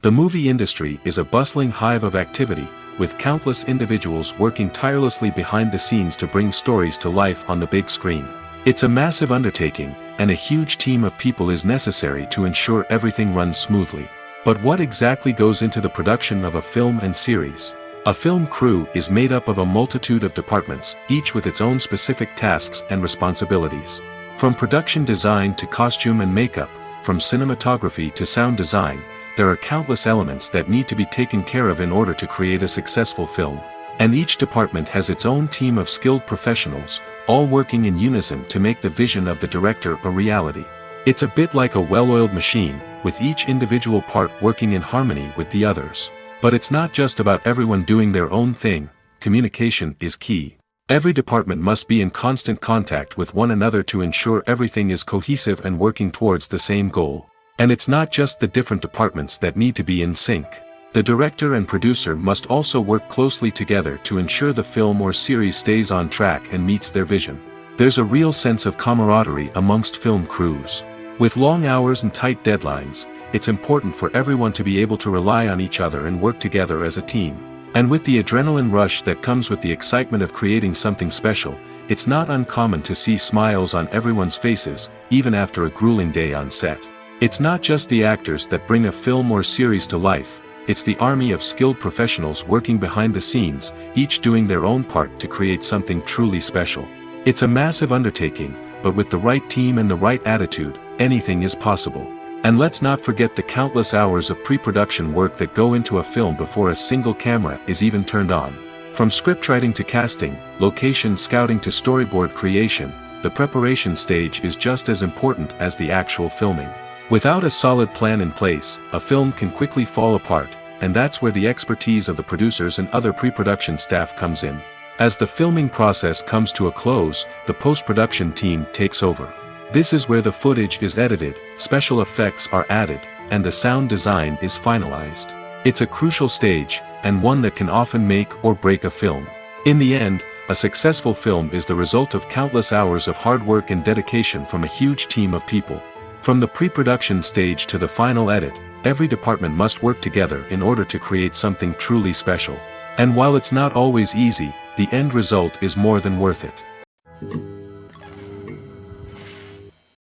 The movie industry is a bustling hive of activity, with countless individuals working tirelessly behind the scenes to bring stories to life on the big screen. It's a massive undertaking, and a huge team of people is necessary to ensure everything runs smoothly. But what exactly goes into the production of a film and series? A film crew is made up of a multitude of departments, each with its own specific tasks and responsibilities. From production design to costume and makeup, from cinematography to sound design, there are countless elements that need to be taken care of in order to create a successful film. And each department has its own team of skilled professionals, all working in unison to make the vision of the director a reality. It's a bit like a well-oiled machine, with each individual part working in harmony with the others. But it's not just about everyone doing their own thing. Communication is key. Every department must be in constant contact with one another to ensure everything is cohesive and working towards the same goal. And it's not just the different departments that need to be in sync. The director and producer must also work closely together to ensure the film or series stays on track and meets their vision. There's a real sense of camaraderie amongst film crews. With long hours and tight deadlines, it's important for everyone to be able to rely on each other and work together as a team. And with the adrenaline rush that comes with the excitement of creating something special, it's not uncommon to see smiles on everyone's faces, even after a grueling day on set. It's not just the actors that bring a film or series to life, it's the army of skilled professionals working behind the scenes, each doing their own part to create something truly special. It's a massive undertaking, but with the right team and the right attitude, anything is possible. And let's not forget the countless hours of pre-production work that go into a film before a single camera is even turned on. From scriptwriting to casting, location scouting to storyboard creation, the preparation stage is just as important as the actual filming. Without a solid plan in place, a film can quickly fall apart, and that's where the expertise of the producers and other pre-production staff comes in. As the filming process comes to a close, the post-production team takes over. This is where the footage is edited, special effects are added, and the sound design is finalized. It's a crucial stage, and one that can often make or break a film. In the end, a successful film is the result of countless hours of hard work and dedication from a huge team of people. From the pre-production stage to the final edit, every department must work together in order to create something truly special. And while it's not always easy, the end result is more than worth it.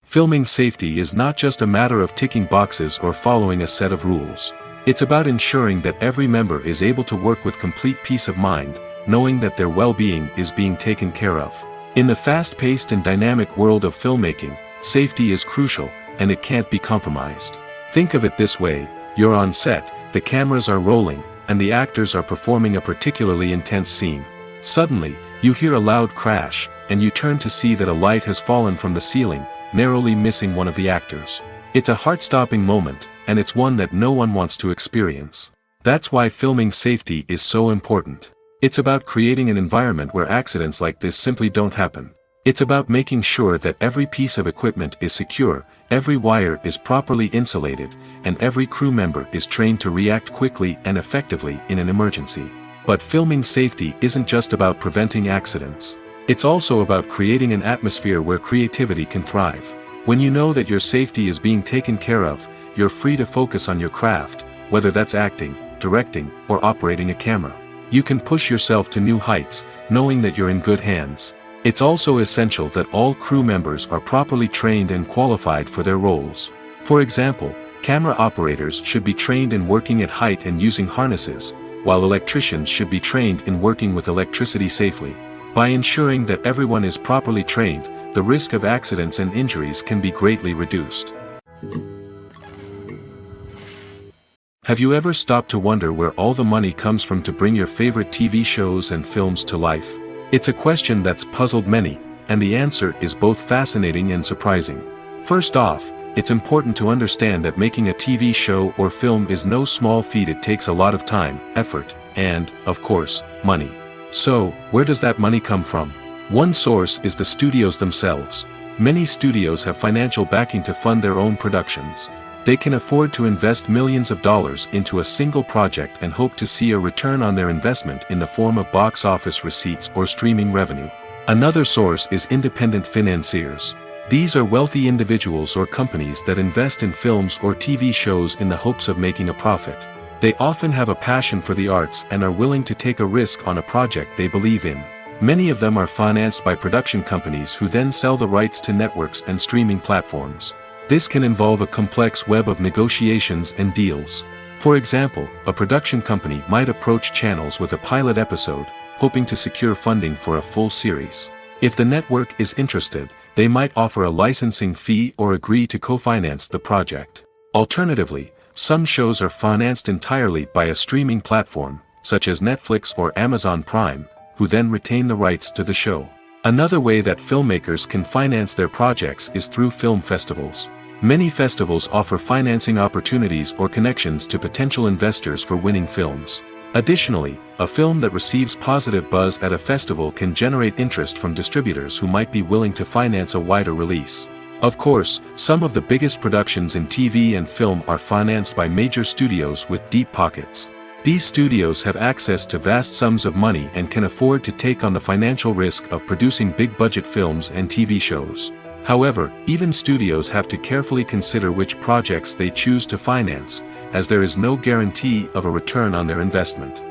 Filming safety is not just a matter of ticking boxes or following a set of rules. It's about ensuring that every member is able to work with complete peace of mind, knowing that their well-being is being taken care of. In the fast-paced and dynamic world of filmmaking, safety is crucial, and it can't be compromised. Think of it this way, you're on set, the cameras are rolling, and the actors are performing a particularly intense scene. Suddenly, you hear a loud crash, and you turn to see that a light has fallen from the ceiling, narrowly missing one of the actors. It's a heart-stopping moment, and it's one that no one wants to experience. That's why filming safety is so important. It's about creating an environment where accidents like this simply don't happen. It's about making sure that every piece of equipment is secure, every wire is properly insulated, and every crew member is trained to react quickly and effectively in an emergency. But filming safety isn't just about preventing accidents. It's also about creating an atmosphere where creativity can thrive. When you know that your safety is being taken care of, you're free to focus on your craft, whether that's acting, directing, or operating a camera. You can push yourself to new heights, knowing that you're in good hands. It's also essential that all crew members are properly trained and qualified for their roles. For example, camera operators should be trained in working at height and using harnesses, while electricians should be trained in working with electricity safely. By ensuring that everyone is properly trained, the risk of accidents and injuries can be greatly reduced. Have you ever stopped to wonder where all the money comes from to bring your favorite TV shows and films to life? It's a question that's puzzled many, and the answer is both fascinating and surprising. First off, it's important to understand that making a TV show or film is no small feat. It takes a lot of time, effort, and, of course, money. So, where does that money come from? One source is the studios themselves. Many studios have financial backing to fund their own productions. They can afford to invest millions of dollars into a single project and hope to see a return on their investment in the form of box office receipts or streaming revenue. Another source is independent financiers. These are wealthy individuals or companies that invest in films or TV shows in the hopes of making a profit. They often have a passion for the arts and are willing to take a risk on a project they believe in. Many of them are financed by production companies who then sell the rights to networks and streaming platforms. This can involve a complex web of negotiations and deals. For example, a production company might approach channels with a pilot episode, hoping to secure funding for a full series. If the network is interested, they might offer a licensing fee or agree to co-finance the project. Alternatively, some shows are financed entirely by a streaming platform, such as Netflix or Amazon Prime, who then retain the rights to the show. Another way that filmmakers can finance their projects is through film festivals. Many festivals offer financing opportunities or connections to potential investors for winning films. Additionally, a film that receives positive buzz at a festival can generate interest from distributors who might be willing to finance a wider release. Of course, some of the biggest productions in TV and film are financed by major studios with deep pockets. These studios have access to vast sums of money and can afford to take on the financial risk of producing big-budget films and TV shows. However, even studios have to carefully consider which projects they choose to finance, as there is no guarantee of a return on their investment.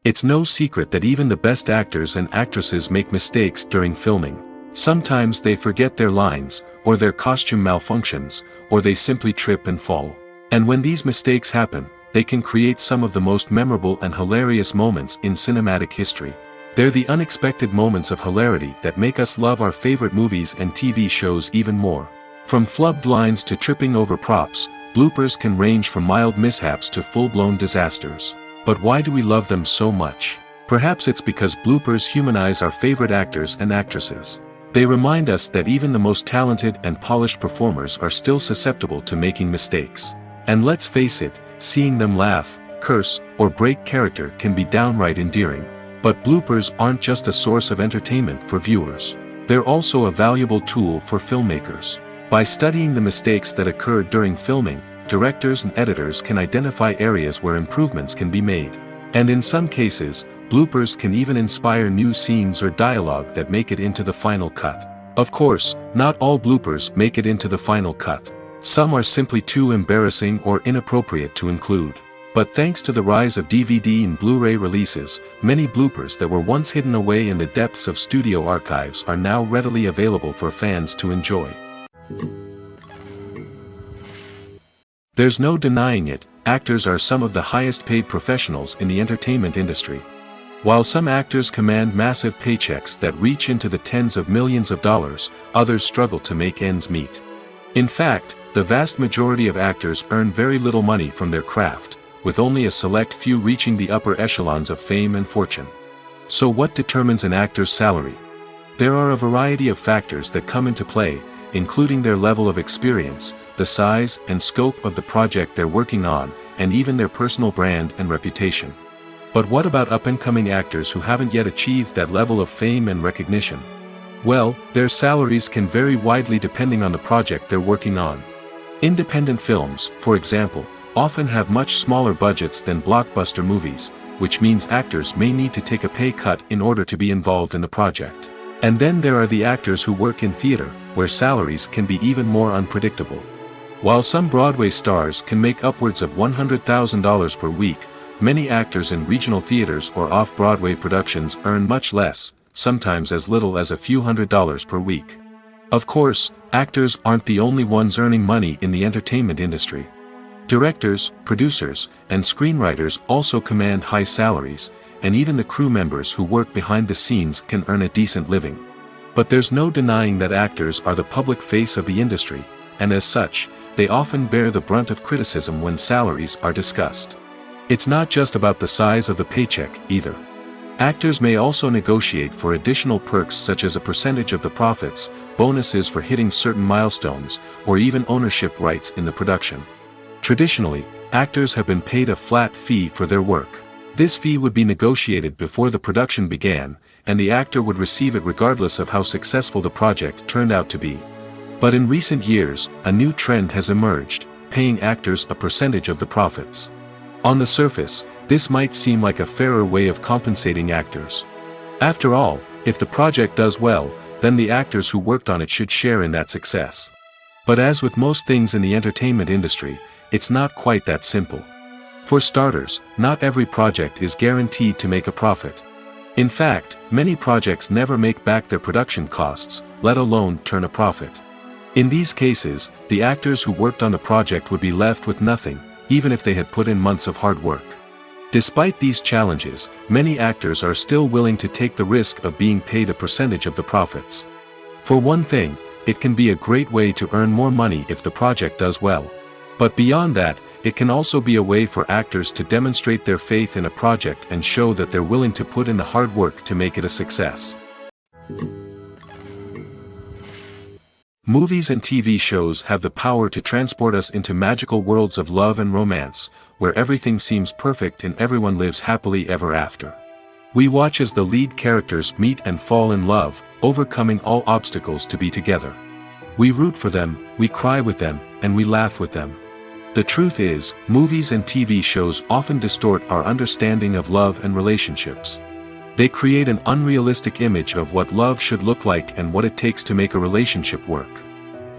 It's no secret that even the best actors and actresses make mistakes during filming. Sometimes they forget their lines, or their costume malfunctions, or they simply trip and fall. And when these mistakes happen, they can create some of the most memorable and hilarious moments in cinematic history. They're the unexpected moments of hilarity that make us love our favorite movies and TV shows even more. From flubbed lines to tripping over props, bloopers can range from mild mishaps to full-blown disasters. But why do we love them so much? Perhaps it's because bloopers humanize our favorite actors and actresses. They remind us that even the most talented and polished performers are still susceptible to making mistakes. And let's face it, seeing them laugh, curse, or break character can be downright endearing. But bloopers aren't just a source of entertainment for viewers. They're also a valuable tool for filmmakers. By studying the mistakes that occurred during filming, directors and editors can identify areas where improvements can be made. And in some cases, bloopers can even inspire new scenes or dialogue that make it into the final cut. Of course, not all bloopers make it into the final cut. Some are simply too embarrassing or inappropriate to include. But thanks to the rise of DVD and Blu-ray releases, many bloopers that were once hidden away in the depths of studio archives are now readily available for fans to enjoy. There's no denying it, actors are some of the highest paid professionals in the entertainment industry. While some actors command massive paychecks that reach into the tens of millions of dollars, others struggle to make ends meet. In fact, the vast majority of actors earn very little money from their craft, with only a select few reaching the upper echelons of fame and fortune. So what determines an actor's salary? There are a variety of factors that come into play, including their level of experience, the size and scope of the project they're working on, and even their personal brand and reputation. But what about up-and-coming actors who haven't yet achieved that level of fame and recognition? Well, their salaries can vary widely depending on the project they're working on. Independent films, for example, often have much smaller budgets than blockbuster movies, which means actors may need to take a pay cut in order to be involved in the project. And then there are the actors who work in theater, where salaries can be even more unpredictable. While some Broadway stars can make upwards of $100,000 per week, many actors in regional theaters or off-Broadway productions earn much less, sometimes as little as a few $100s per week. Of course, actors aren't the only ones earning money in the entertainment industry. Directors, producers, and screenwriters also command high salaries, and even the crew members who work behind the scenes can earn a decent living. But there's no denying that actors are the public face of the industry, and as such, they often bear the brunt of criticism when salaries are discussed. It's not just about the size of the paycheck, either. Actors may also negotiate for additional perks such as a percentage of the profits, bonuses for hitting certain milestones, or even ownership rights in the production. Traditionally, actors have been paid a flat fee for their work. This fee would be negotiated before the production began, and the actor would receive it regardless of how successful the project turned out to be. But in recent years, a new trend has emerged, paying actors a percentage of the profits. On the surface, this might seem like a fairer way of compensating actors. After all, if the project does well, then the actors who worked on it should share in that success. But as with most things in the entertainment industry, it's not quite that simple. For starters, not every project is guaranteed to make a profit. In fact, many projects never make back their production costs, let alone turn a profit. In these cases, the actors who worked on the project would be left with nothing, even if they had put in months of hard work. Despite these challenges, many actors are still willing to take the risk of being paid a percentage of the profits. For one thing, it can be a great way to earn more money if the project does well. But beyond that, it can also be a way for actors to demonstrate their faith in a project and show that they're willing to put in the hard work to make it a success. Movies and TV shows have the power to transport us into magical worlds of love and romance, where everything seems perfect and everyone lives happily ever after. We watch as the lead characters meet and fall in love, overcoming all obstacles to be together. We root for them, we cry with them, and we laugh with them. The truth is, movies and TV shows often distort our understanding of love and relationships. They create an unrealistic image of what love should look like and what it takes to make a relationship work.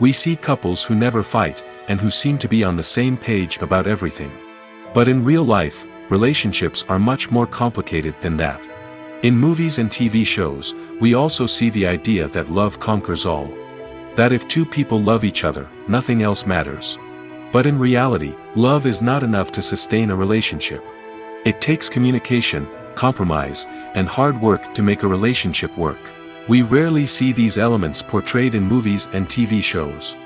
We see couples who never fight, and who seem to be on the same page about everything. But in real life, relationships are much more complicated than that. In movies and TV shows, we also see the idea that love conquers all. That if two people love each other, nothing else matters. But in reality, love is not enough to sustain a relationship. It takes communication, compromise, and hard work to make a relationship work. We rarely see these elements portrayed in movies and TV shows.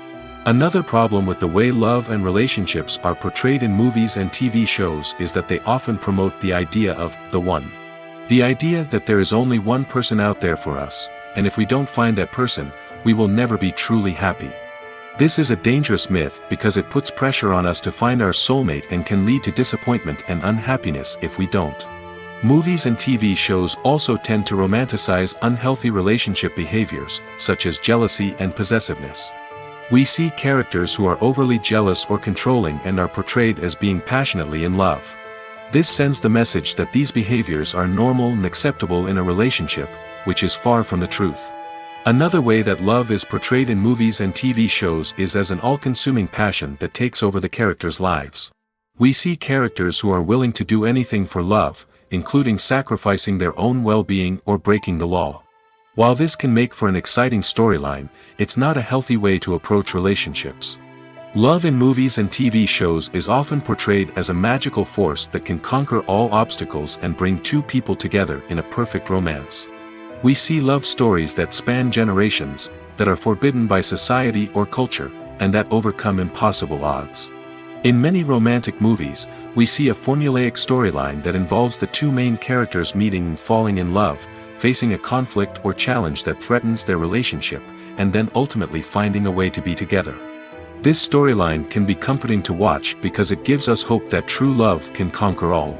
Another problem with the way love and relationships are portrayed in movies and TV shows is that they often promote the idea of the one. The idea that there is only one person out there for us, and if we don't find that person, we will never be truly happy. This is a dangerous myth because it puts pressure on us to find our soulmate and can lead to disappointment and unhappiness if we don't. Movies and TV shows also tend to romanticize unhealthy relationship behaviors, such as jealousy and possessiveness. We see characters who are overly jealous or controlling and are portrayed as being passionately in love. This sends the message that these behaviors are normal and acceptable in a relationship, which is far from the truth. Another way that love is portrayed in movies and TV shows is as an all-consuming passion that takes over the characters' lives. We see characters who are willing to do anything for love, including sacrificing their own well-being or breaking the law. While this can make for an exciting storyline, it's not a healthy way to approach relationships. Love in movies and TV shows is often portrayed as a magical force that can conquer all obstacles and bring two people together in a perfect romance. We see love stories that span generations, that are forbidden by society or culture, and that overcome impossible odds. In many romantic movies, we see a formulaic storyline that involves the two main characters meeting and falling in love, facing a conflict or challenge that threatens their relationship, and then ultimately finding a way to be together. This storyline can be comforting to watch because it gives us hope that true love can conquer all.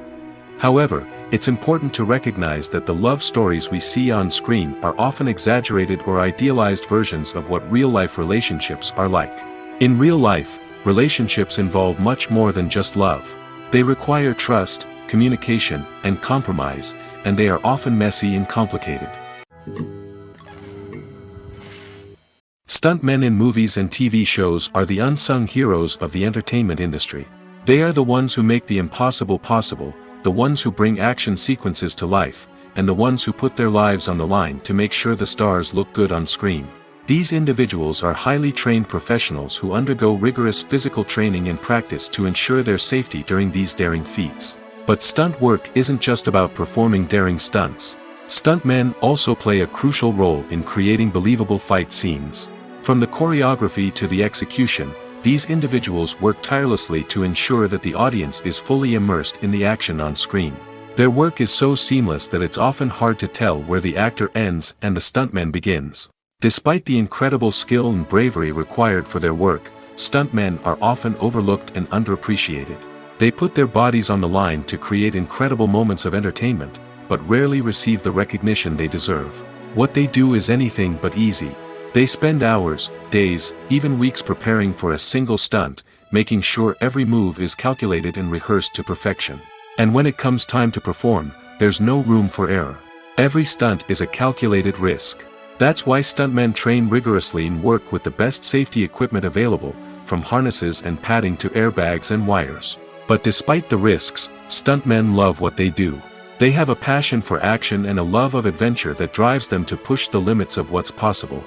However, it's important to recognize that the love stories we see on screen are often exaggerated or idealized versions of what real-life relationships are like. In real life, relationships involve much more than just love. They require trust, communication, and compromise, and they are often messy and complicated. Stuntmen in movies and TV shows are the unsung heroes of the entertainment industry. They are the ones who make the impossible possible, the ones who bring action sequences to life, and the ones who put their lives on the line to make sure the stars look good on screen. These individuals are highly trained professionals who undergo rigorous physical training and practice to ensure their safety during these daring feats. But stunt work isn't just about performing daring stunts. Stuntmen also play a crucial role in creating believable fight scenes. From the choreography to the execution, these individuals work tirelessly to ensure that the audience is fully immersed in the action on screen. Their work is so seamless that it's often hard to tell where the actor ends and the stuntman begins. Despite the incredible skill and bravery required for their work, stuntmen are often overlooked and underappreciated. They put their bodies on the line to create incredible moments of entertainment, but rarely receive the recognition they deserve. What they do is anything but easy. They spend hours, days, even weeks preparing for a single stunt, making sure every move is calculated and rehearsed to perfection. And when it comes time to perform, there's no room for error. Every stunt is a calculated risk. That's why stuntmen train rigorously and work with the best safety equipment available, from harnesses and padding to airbags and wires. But despite the risks, stuntmen love what they do. They have a passion for action and a love of adventure that drives them to push the limits of what's possible.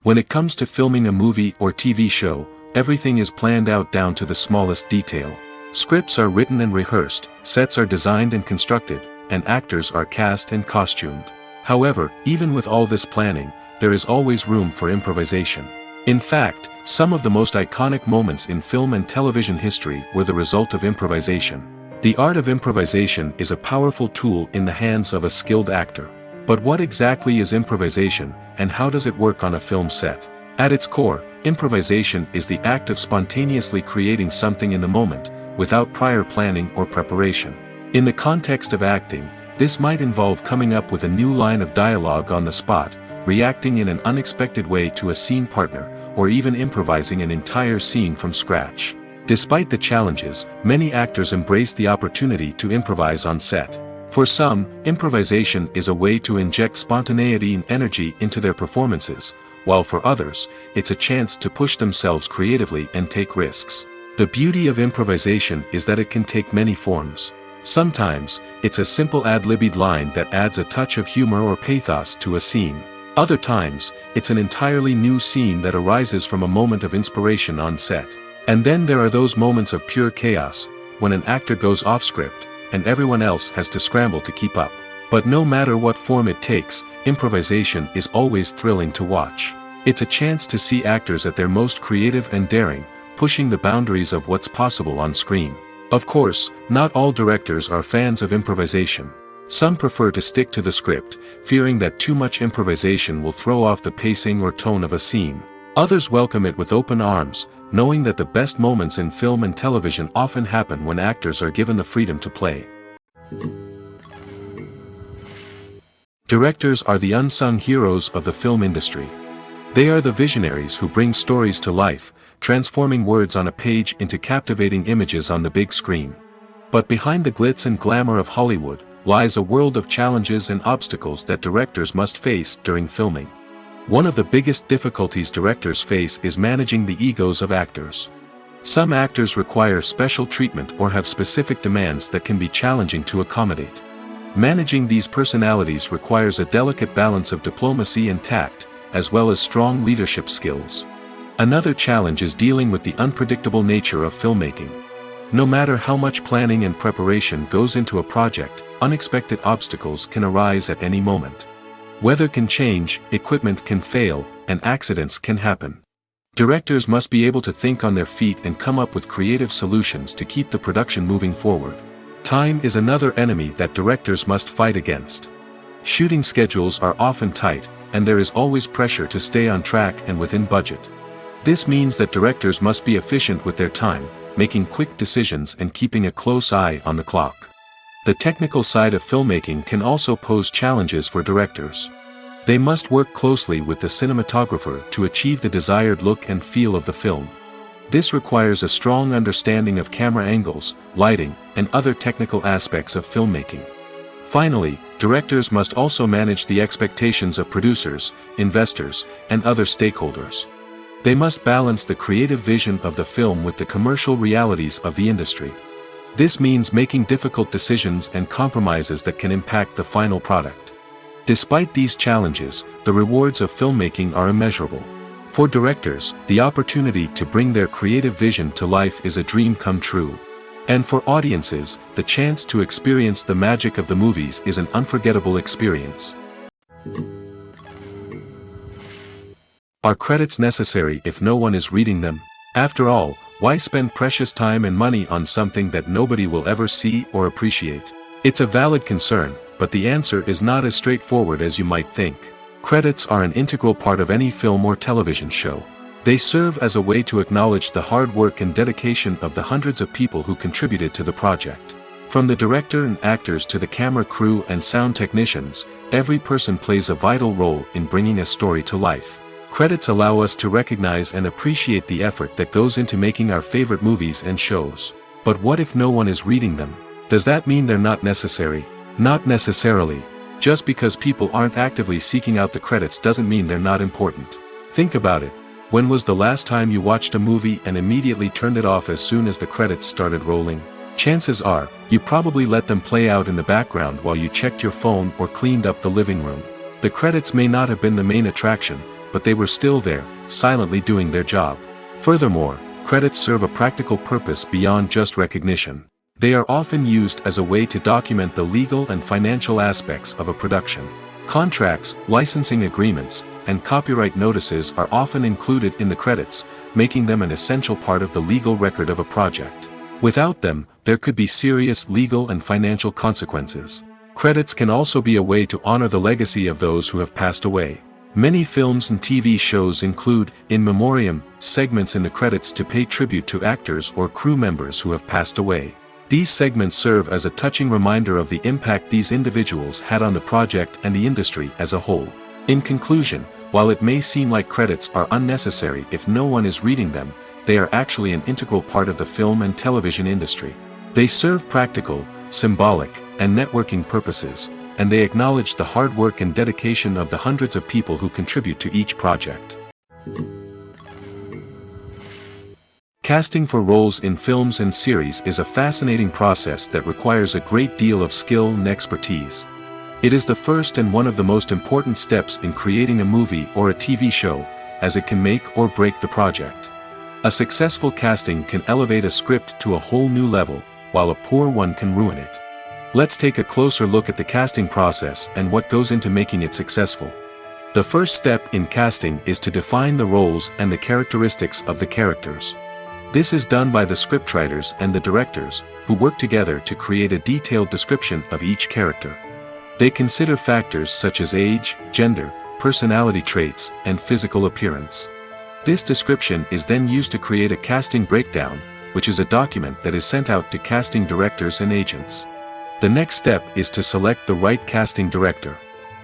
When it comes to filming a movie or TV show, everything is planned out down to the smallest detail. Scripts are written and rehearsed, sets are designed and constructed, and actors are cast and costumed. However, even with all this planning, there is always room for improvisation. In fact, some of the most iconic moments in film and television history were the result of improvisation. The art of improvisation is a powerful tool in the hands of a skilled actor. But what exactly is improvisation, and how does it work on a film set? At its core, improvisation is the act of spontaneously creating something in the moment, without prior planning or preparation. In the context of acting, this might involve coming up with a new line of dialogue on the spot, reacting in an unexpected way to a scene partner, or even improvising an entire scene from scratch. Despite the challenges, many actors embrace the opportunity to improvise on set. For some, improvisation is a way to inject spontaneity and energy into their performances, while for others, it's a chance to push themselves creatively and take risks. The beauty of improvisation is that it can take many forms. Sometimes, it's a simple ad-libbed line that adds a touch of humor or pathos to a scene. Other times, it's an entirely new scene that arises from a moment of inspiration on set. And then there are those moments of pure chaos, when an actor goes off script, and everyone else has to scramble to keep up. But no matter what form it takes, improvisation is always thrilling to watch. It's a chance to see actors at their most creative and daring, pushing the boundaries of what's possible on screen. Of course, not all directors are fans of improvisation. Some prefer to stick to the script, fearing that too much improvisation will throw off the pacing or tone of a scene. Others welcome it with open arms, knowing that the best moments in film and television often happen when actors are given the freedom to play. Directors are the unsung heroes of the film industry. They are the visionaries who bring stories to life, transforming words on a page into captivating images on the big screen. But behind the glitz and glamour of Hollywood, lies a world of challenges and obstacles that directors must face during filming. One of the biggest difficulties directors face is managing the egos of actors. Some actors require special treatment or have specific demands that can be challenging to accommodate. Managing these personalities requires a delicate balance of diplomacy and tact, as well as strong leadership skills. Another challenge is dealing with the unpredictable nature of filmmaking. No matter how much planning and preparation goes into a project, unexpected obstacles can arise at any moment. Weather can change, equipment can fail, and accidents can happen. Directors must be able to think on their feet and come up with creative solutions to keep the production moving forward. Time is another enemy that directors must fight against. Shooting schedules are often tight, and there is always pressure to stay on track and within budget. This means that directors must be efficient with their time, making quick decisions and keeping a close eye on the clock. The technical side of filmmaking can also pose challenges for directors. They must work closely with the cinematographer to achieve the desired look and feel of the film. This requires a strong understanding of camera angles, lighting, and other technical aspects of filmmaking. Finally, directors must also manage the expectations of producers, investors, and other stakeholders. They must balance the creative vision of the film with the commercial realities of the industry. This means making difficult decisions and compromises that can impact the final product. Despite these challenges, the rewards of filmmaking are immeasurable. For directors, the opportunity to bring their creative vision to life is a dream come true. And for audiences, the chance to experience the magic of the movies is an unforgettable experience. Are credits necessary if no one is reading them? After all, why spend precious time and money on something that nobody will ever see or appreciate? It's a valid concern, but the answer is not as straightforward as you might think. Credits are an integral part of any film or television show. They serve as a way to acknowledge the hard work and dedication of the hundreds of people who contributed to the project. From the director and actors to the camera crew and sound technicians, every person plays a vital role in bringing a story to life. Credits allow us to recognize and appreciate the effort that goes into making our favorite movies and shows. But what if no one is reading them? Does that mean they're not necessary? Not necessarily. Just because people aren't actively seeking out the credits doesn't mean they're not important. Think about it. When was the last time you watched a movie and immediately turned it off as soon as the credits started rolling? Chances are, you probably let them play out in the background while you checked your phone or cleaned up the living room. The credits may not have been the main attraction, but they were still there, silently doing their job. Furthermore, credits serve a practical purpose beyond just recognition. They are often used as a way to document the legal and financial aspects of a production. Contracts, licensing agreements, and copyright notices are often included in the credits, making them an essential part of the legal record of a project. Without them, there could be serious legal and financial consequences. Credits can also be a way to honor the legacy of those who have passed away. Many films and TV shows include, in memoriam, segments in the credits to pay tribute to actors or crew members who have passed away. These segments serve as a touching reminder of the impact these individuals had on the project and the industry as a whole. In conclusion, while it may seem like credits are unnecessary if no one is reading them, they are actually an integral part of the film and television industry. They serve practical, symbolic, and networking purposes, and they acknowledge the hard work and dedication of the hundreds of people who contribute to each project. Casting for roles in films and series is a fascinating process that requires a great deal of skill and expertise. It is the first and one of the most important steps in creating a movie or a TV show, as it can make or break the project. A successful casting can elevate a script to a whole new level, while a poor one can ruin it. Let's take a closer look at the casting process and what goes into making it successful. The first step in casting is to define the roles and the characteristics of the characters. This is done by the scriptwriters and the directors, who work together to create a detailed description of each character. They consider factors such as age, gender, personality traits, and physical appearance. This description is then used to create a casting breakdown, which is a document that is sent out to casting directors and agents. The next step is to select the right casting director.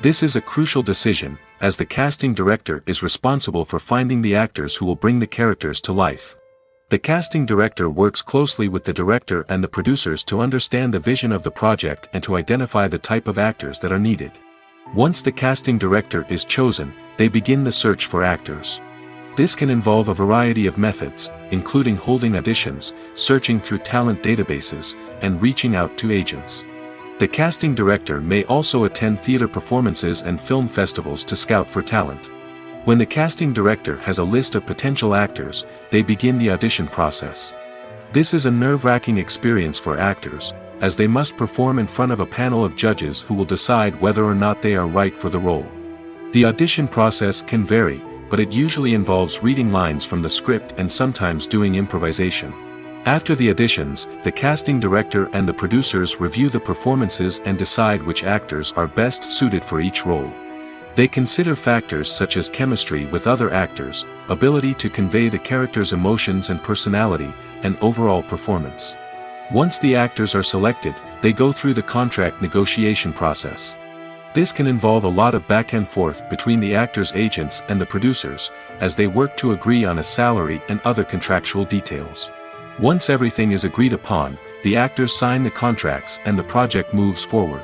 This is a crucial decision, as the casting director is responsible for finding the actors who will bring the characters to life. The casting director works closely with the director and the producers to understand the vision of the project and to identify the type of actors that are needed. Once the casting director is chosen, they begin the search for actors. This can involve a variety of methods, including holding auditions, searching through talent databases, and reaching out to agents. The casting director may also attend theater performances and film festivals to scout for talent. When the casting director has a list of potential actors, they begin the audition process. This is a nerve-wracking experience for actors, as they must perform in front of a panel of judges who will decide whether or not they are right for the role. The audition process can vary, but it usually involves reading lines from the script and sometimes doing improvisation. After the auditions, the casting director and the producers review the performances and decide which actors are best suited for each role. They consider factors such as chemistry with other actors, ability to convey the character's emotions and personality, and overall performance. Once the actors are selected, they go through the contract negotiation process. This can involve a lot of back and forth between the actors' agents and the producers, as they work to agree on a salary and other contractual details. Once everything is agreed upon, the actors sign the contracts and the project moves forward.